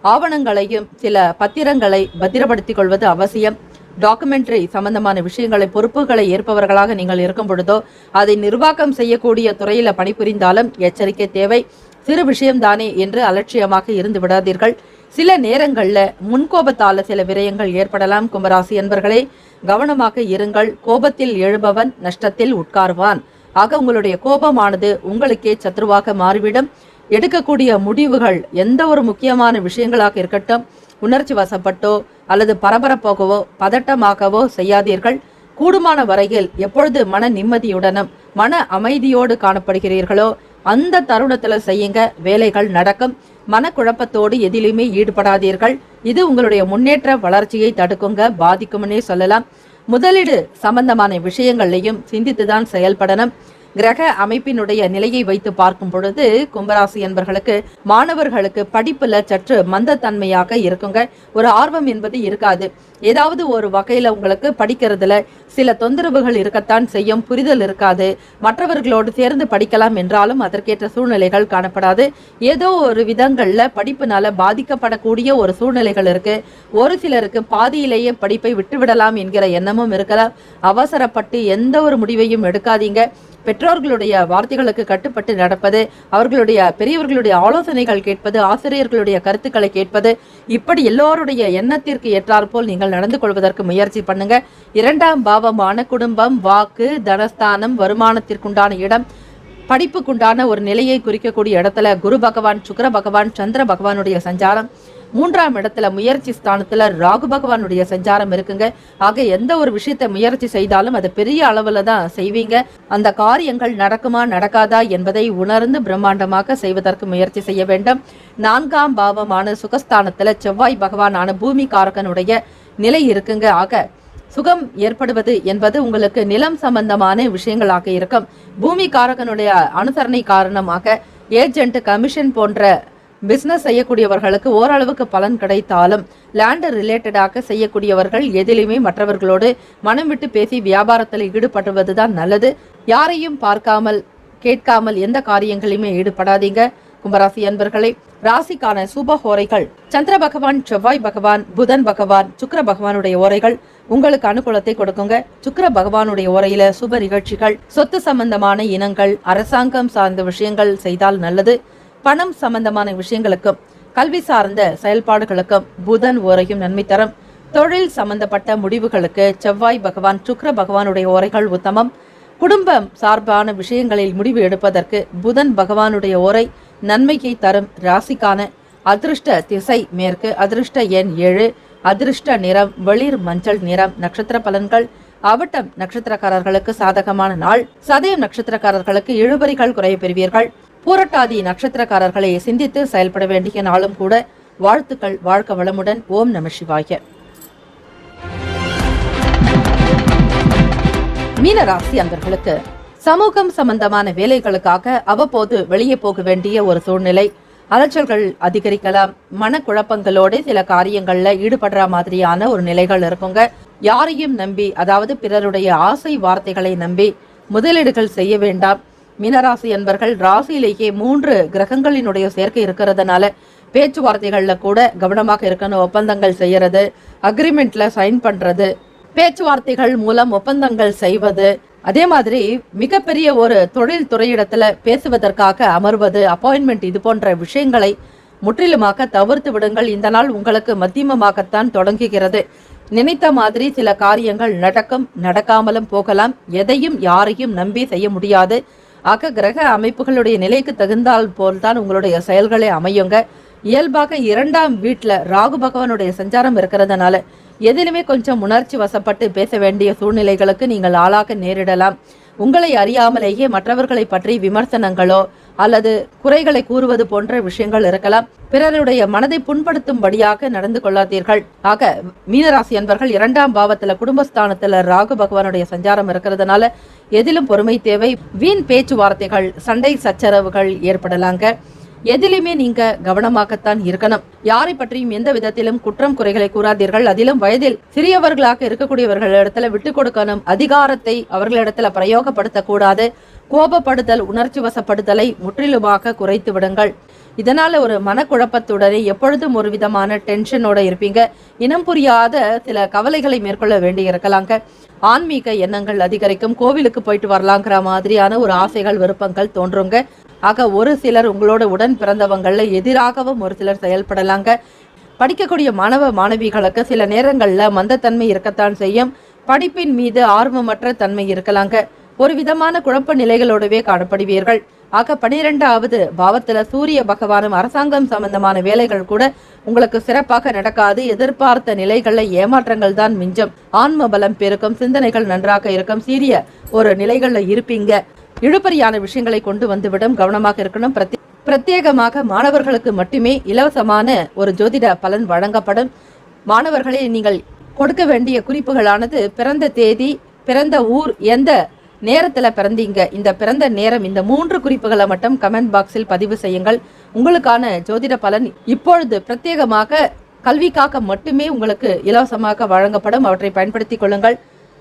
[SPEAKER 2] ஆவணங்களையும் சில பத்திரங்களை பத்திரப்படுத்திக் கொள்வது அவசியம். டாக்குமெண்ட்ரி சம்பந்தமான விஷயங்களை, பொறுப்புகளை ஏற்பவர்களாக நீங்கள் இருக்கும் பொழுதோ, அதை நிர்வாகம் செய்யக்கூடிய துறையில பணிபுரிந்தாலும் எச்சரிக்கை தேவை. சிறு விஷயம்தானே என்று அலட்சியமாக இருந்து விடாதீர்கள். சில நேரங்கள்ல முன்கோபத்தால சில விரயங்கள் ஏற்படலாம். கும்பராசி என்பர்களே, கவனமாக இருங்கள். கோபத்தில் எழுபவன் நஷ்டத்தில் உட்காருவான். ஆக உங்களுடைய கோபமானது உங்களுக்கே சத்ருவாக மாறிவிடும். எடுக்கக்கூடிய முடிவுகள் எந்த ஒரு முக்கியமான விஷயங்களாக இருக்கட்டும், உணர்ச்சி வசப்பட்டோ அல்லது பரபரப்பாகவோ பதட்டமாகவோ செய்யாதீர்கள். கூடுமான வரையில் எப்பொழுது மன நிம்மதியுடனும் மன அமைதியோடு காணப்படுகிறீர்களோ அந்த தருணத்துல செய்யுங்க. வேலைகள் நடக்கும். மனக்குழப்பத்தோடு எதிலுமே ஈடுபடாதீர்கள். இது உங்களுடைய முன்னேற்ற வளர்ச்சியை தடுக்குங்க, பாதிக்கும்னே சொல்லலாம். முதலீடு சம்பந்தமான விஷயங்களையும் சிந்தித்துதான் செயல்படணும். கிரக அமைப்பினுடைய நிலையை வைத்து பார்க்கும் பொழுது கும்பராசி என்பர்களுக்கு, மாணவர்களுக்கு படிப்புல சற்று மந்தத்தன்மையாக இருக்குங்க. ஒரு ஆர்வம் என்பது இருக்காது. ஏதாவது ஒரு வகையில உங்களுக்கு படிக்கிறதுல சில தொந்தரவுகள் இருக்கத்தான் செய்யும். புரிதல் இருக்காது. மற்றவர்களோடு சேர்ந்து படிக்கலாம் என்றாலும் அதற்கேற்ற சூழ்நிலைகள் காணப்படாது. ஏதோ ஒரு விதங்கள்ல படிப்புனால பாதிக்கப்படக்கூடிய ஒரு சூழ்நிலைகள் இருக்கு. ஒரு சிலருக்கு பாதியிலேயே படிப்பை விட்டுவிடலாம் என்கிற எண்ணமும் இருக்கலாம். அவசரப்பட்டு எந்த ஒரு முடிவையும் எடுக்காதீங்க. பெற்றோர்களுடைய வார்த்தைகளுக்கு கட்டுப்பட்டு நடப்பது, அவர்களுடைய பெரியவர்களுடைய ஆலோசனைகள் கேட்பது, ஆசிரியர்களுடைய கருத்துக்களை கேட்பது, இப்படி எல்லோருடைய எண்ணத்திற்கு ஏற்றாற்போல் நீங்கள் நடந்து கொள்வதற்கு முயற்சி பண்ணுங்க. 2ஆம் பாவமான குடும்பம், வாக்கு, தனஸ்தானம், வருமானத்திற்குண்டான இடம், படிப்புக்குண்டான ஒரு நிலையை குறிக்கக்கூடிய இடத்துல குரு பகவான், சுக்கிர பகவான், சந்திர பகவானுடைய சஞ்சாரம், 3ஆம் இடத்துல முயற்சி ஸ்தானத்துல ராகு பகவானுடைய சஞ்சாரம் இருக்குங்க. ஆக எந்த ஒரு விஷயத்தை முயற்சி செய்தாலும் அது பெரிய அளவுல தான் செய்வீங்க. அந்த காரியங்கள் நடக்குமா நடக்காதா என்பதை உணர்ந்து பிரம்மாண்டமாக செய்வதற்கு முயற்சி செய்ய வேண்டும். 4ஆம் பாவமான சுகஸ்தானத்துல செவ்வாய் பகவானான பூமி காரகனுடைய நிலை இருக்குங்க. ஆக சுகம் ஏற்படுவது என்பது உங்களுக்கு நிலம் சம்பந்தமான விஷயங்களாக இருக்கும். பூமி காரகனுடைய அனுசரணை காரணமாக ஏஜென்ட், கமிஷன் போன்ற பிசினஸ் செய்யக்கூடியவர்களுக்கு ஓரளவுக்கு பலன் கிடைத்தாலும் லேண்ட் ரிலேட்டடாக செய்யக்கூடியவர்கள் எதிலுமே மற்றவர்களோடு மனம் விட்டு பேசி வியாபாரத்தில் ஈடுபடுவதுதான் நல்லது. யாரையும் பார்க்காமல் கேட்காமல் எந்த காரியங்களையுமே ஈடுபடாதீங்க. கும்பராசி அன்பர்களே, ராசிக்கான சுப ஓரைகள் சந்திர பகவான், செவ்வாய் பகவான், புதன் பகவான், சுக்கிர பகவானுடைய ஓரைகள் உங்களுக்கு அனுகூலத்தை கொடுக்குங்க. சுக்கிர பகவானுடைய ஓரையில சுப நிகழ்ச்சிகள், சொத்து சம்பந்தமான இனங்கள், அரசாங்கம் சார்ந்த விஷயங்கள் செய்தால் நல்லது. பணம் சம்பந்தமான விஷயங்களுக்கும் கல்வி சார்ந்த செயல்பாடுகளுக்கும் புதன் ஓரையும் நன்மை தரும். தொழில் சம்பந்தப்பட்ட முடிவுகளுக்கு செவ்வாய் பகவான், சுக்கிர பகவானுடைய ஓரைகள் உத்தமம். குடும்பம் சார்பான விஷயங்களில் முடிவு எடுப்பதற்கு புதன் பகவானுடைய ஓரை நன்மையை தரும். ராசிக்கான அதிர்ஷ்ட திசை மேற்கு, அதிர்ஷ்ட எண் 7, அதிர்ஷ்ட நிறம் வெளிர் மஞ்சள் நிறம். நட்சத்திர பலன்கள்: அவிட்டம் நட்சத்திரக்காரர்களுக்கு சாதகமான நாள். சதயம் நட்சத்திரக்காரர்களுக்கு இழுபறிகள் குறைய பெறுவீர்கள். பூரட்டாதி நட்சத்திரக்காரர்களை சிந்தித்து செயல்பட வேண்டிய நாளும் கூட. வாழ்த்துக்கள், வாழ்க வளமுடன். ஓம் நம சிவாய. மீனராசி அன்பர்களுக்கு சமூகம் சம்பந்தமான வேலைகளுக்காக அவ்வப்போது வெளியே போக வேண்டிய ஒரு சூழ்நிலை. அலைச்சல்கள் அதிகரிக்கலாம். மனக்குழப்பங்களோட சில காரியங்கள்ல ஈடுபடுற மாதிரியான ஒரு நிலைகள் இருக்குங்க. யாரையும் நம்பி, அதாவது பிறருடைய ஆசை வார்த்தைகளை நம்பி முதலீடுகள் செய்ய வேண்டாம். மீனராசி என்பர்கள் ராசியிலேயே 3 கிரகங்களினுடைய சேர்க்கை இருக்கிறதுனால பேச்சுவார்த்தைகள்ல கூட கவனமாக இருக்கணும். ஒப்பந்தங்கள் செய்யறது, அக்ரிமெண்ட்ல சைன் பண்றது, பேச்சுவார்த்தைகள் மூலம் ஒப்பந்தங்கள் செய்வது, அதே மாதிரி மிகப்பெரிய ஒரு தொழில் துறையிடத்துல பேசுவதற்காக அமர்வது, அப்பாயின்மெண்ட், இது போன்ற விஷயங்களை முற்றிலுமாக தவிர்த்து விடுங்கள். இந்த நாள் உங்களுக்கு மத்தியமமாகத்தான் தொடங்குகிறது. நினைத்த மாதிரி சில காரியங்கள் நடக்கும், நடக்காமலும் போகலாம். எதையும் யாரையும் நம்பி செய்ய முடியாது. ஆக கிரக அமைப்புகளுடைய நிலைக்கு தகுந்தால் போல்தான் உங்களுடைய செயல்களே அமையுங்க. இயல்பாக 2ஆம் வீட்டுல ராகு பகவானுடைய சஞ்சாரம் இருக்கிறதுனால எதிலுமே கொஞ்சம் உணர்ச்சி வசப்பட்டு பேச வேண்டிய சூழ்நிலைகளுக்கு நீங்கள் ஆளாக நேரிடலாம். உங்களை அறியாமலேயே மற்றவர்களை பற்றி விமர்சனங்களோ அல்லது குறைகளை கூறுவது போன்ற விஷயங்கள் இருக்கலாம். பிறருடைய மனதை புண்படுத்தும்படியாக நடந்து கொள்ளாதீர்கள். ஆக மீனராசி என்பர்கள் 2ஆம் பாவத்துல குடும்பஸ்தானத்துல ராகு பகவானுடைய சஞ்சாரம் இருக்கிறதுனால எதிலும் பொறுமை தேவை. வீண் பேச்சுவார்த்தைகள், சண்டை சச்சரவுகள் ஏற்படலாங்க. எதிலுமே நீங்க கவனமாகத்தான் இருக்கணும். யாரை பற்றியும் எந்த விதத்திலும் குற்றம் குறைகளை கூறாதீர்கள். அதிலும் வயதில் சிறியவர்களாக இருக்கக்கூடியவர்களிடத்துல விட்டு கொடுக்கணும். அதிகாரத்தை அவர்களிடத்துல பிரயோகப்படுத்த கூடாது. கோபப்படுதல், உணர்ச்சி வசப்படுதலை முற்றிலுமாக குறைத்து விடுங்கள். இதனால ஒரு மனக்குழப்பத்துடனே எப்பொழுதும் ஒரு விதமான டென்ஷனோட இருப்பீங்க. இனம் புரியாத சில கவலைகளை மேற்கொள்ள வேண்டி இருக்கலாங்க. ஆன்மீக எண்ணங்கள் அதிகரிக்கும். கோவிலுக்கு போயிட்டு வரலாங்கிற மாதிரியான ஒரு ஆசைகள், விருப்பங்கள் தோன்றுங்க. ஆக ஒரு சிலர் உங்களோட உடன் பிறந்தவங்கள எதிராகவும் ஒரு சிலர் செயல்படலாங்க. படிக்கக்கூடிய மாணவ மாணவிகளுக்கு சில நேரங்கள்ல மந்தத்தன்மை இருக்கத்தான் செய்யும். படிப்பின் மீது ஆர்வமற்ற தன்மை இருக்கலாங்க. ஒரு விதமான குழப்ப நிலைகளோடவே காணப்படுவீர்கள். ஆக 12வது பாவத்துல சூரிய பகவானும் அரசாங்கம் சம்பந்தமான வேலைகள் கூட உங்களுக்கு சிறப்பாக நடக்காது. எதிர்பார்த்த நிலைகள்ல ஏமாற்றங்கள் தான் மிஞ்சம். ஆன்ம பலம் பெருக்கும், சிந்தனைகள் நன்றாக இருக்கும். சீரிய ஒரு நிலைகள்ல இருப்பீங்க. இழுபறியான விஷயங்களை கொண்டு வந்துவிடும். கவனமாக இருக்கணும். பிரத்யேகமாக மாணவர்களுக்கு மட்டுமே இலவசமான ஒரு ஜோதிட பலன் வழங்கப்படும். மாணவர்களே, நீங்கள் கொடுக்க வேண்டிய குறிப்புகளானது பிறந்த தேதி, பிறந்த ஊர், எந்த நேரத்துல பிறந்தீங்க, இந்த பிறந்த நேரம், இந்த 3 குறிப்புகளை மட்டும் கமெண்ட் பாக்ஸில் பதிவு செய்யுங்கள். உங்களுக்கான ஜோதிட பலன் இப்பொழுது பிரத்யேகமாக கல்விக்காக மட்டுமே உங்களுக்கு இலவசமாக வழங்கப்படும். அவற்றை பயன்படுத்திக் கொள்ளுங்கள்.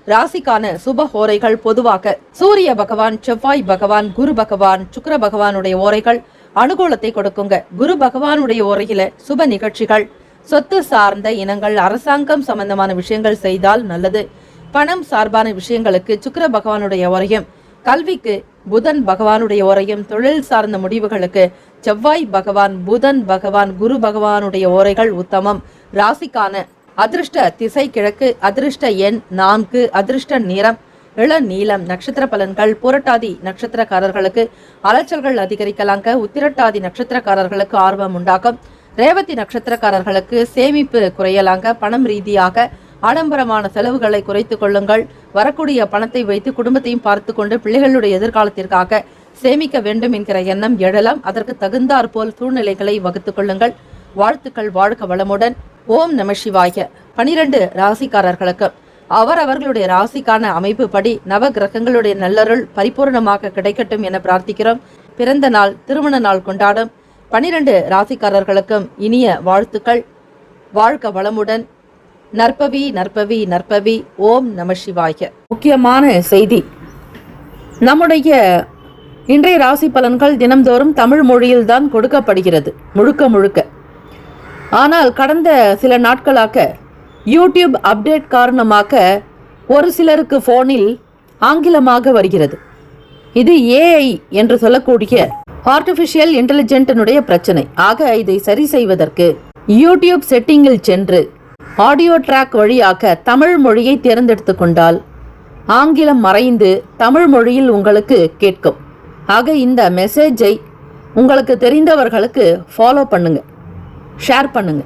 [SPEAKER 2] ராசிக்கான சுப ஓரைகள் பொதுவாக சூரிய பகவான், செவ்வாய் பகவான், குரு பகவான், சுக்கிர பகவானுடைய ஓரைகள் அனுகூலத்தை கொடுக்குங்க. குரு பகவானுடைய ஓரையில சுப நிகழ்ச்சிகள், சொத்து சார்ந்த இனங்கள், அரசாங்கம் சம்பந்தமான விஷயங்கள் செய்தால் நல்லது. பணம் சார்பான விஷயங்களுக்கு சுக்கிர பகவானுடைய ஓரையும், கல்விக்கு புதன் பகவானுடைய ஓரையும், தொழில் சார்ந்த முடிவுகளுக்கு செவ்வாய் பகவான், புதன் பகவான், குரு பகவானுடைய ஓரைகள் உத்தமம். ராசிக்கான அதிர்ஷ்ட திசை கிழக்கு, அதிர்ஷ்ட எண் 4, அதிர்ஷ்ட நிறம் இளநீலம். நட்சத்திர பலன்கள்: புரட்டாதி நட்சத்திரக்காரர்களுக்கு அலைச்சல்கள் அதிகரிக்கலாங்க. உத்திரட்டாதி நட்சத்திரக்காரர்களுக்கு ஆர்வம் உண்டாகும். ரேவதி நட்சத்திரக்காரர்களுக்கு சேமிப்பு குறையலாங்க. பணம் ரீதியாக ஆடம்பரமான செலவுகளை குறைத்துக் கொள்ளுங்கள். வரக்கூடிய பணத்தை வைத்து குடும்பத்தையும் பார்த்து கொண்டு பிள்ளைகளுடைய எதிர்காலத்திற்காக சேமிக்க வேண்டும் என்கிற எண்ணம் எழலாம். அதற்கு தகுந்தாற் போல் சூழ்நிலைகளை வகுத்துக் கொள்ளுங்கள். வாழ்த்துக்கள். வாழ்க வளமுடன். ஓம் நம சிவாய. 12 ராசிக்காரர்களுக்கு அவர்களுடைய ராசிக்கான அமைப்பு படி நவ கிரகங்களுடைய நல்லருள் பரிபூர்ணமாக கிடைக்கட்டும் என பிரார்த்திக்கிறோம். பிறந்த நாள், திருமண நாள் கொண்டாடும் 12 ராசிக்காரர்களுக்கும் இனிய வாழ்த்துக்கள். வாழ்க வளமுடன். நற்பவி நற்பவி நற்பவி. ஓம் நம சிவாய. முக்கியமான செய்தி: நம்முடைய இன்றைய ராசி பலன்கள் தினம்தோறும் தமிழ் மொழியில் தான் கொடுக்கப்படுகிறது, முழுக்க முழுக்க. ஆனால் கடந்த சில நாட்களாக யூடியூப் அப்டேட் காரணமாக ஒரு சிலருக்கு போனில் ஆங்கிலமாக வருகிறது. இது ஏஐ என்று சொல்லக்கூடிய ஆர்டிஃபிஷியல் இன்டெலிஜென்டினுடைய பிரச்சனை. ஆக இதை சரி செய்வதற்கு யூடியூப் செட்டிங்கில் சென்று ஆடியோ ட்ராக் வழியாக தமிழ் மொழியை தேர்ந்தெடுத்து கொண்டால் ஆங்கிலம் மறைந்து தமிழ் மொழியில் உங்களுக்கு கேட்கும். ஆக இந்த மெசேஜை உங்களுக்கு தெரிந்தவர்களுக்கு ஃபாலோ பண்ணுங்க, ஷேர் பண்ணுங்க.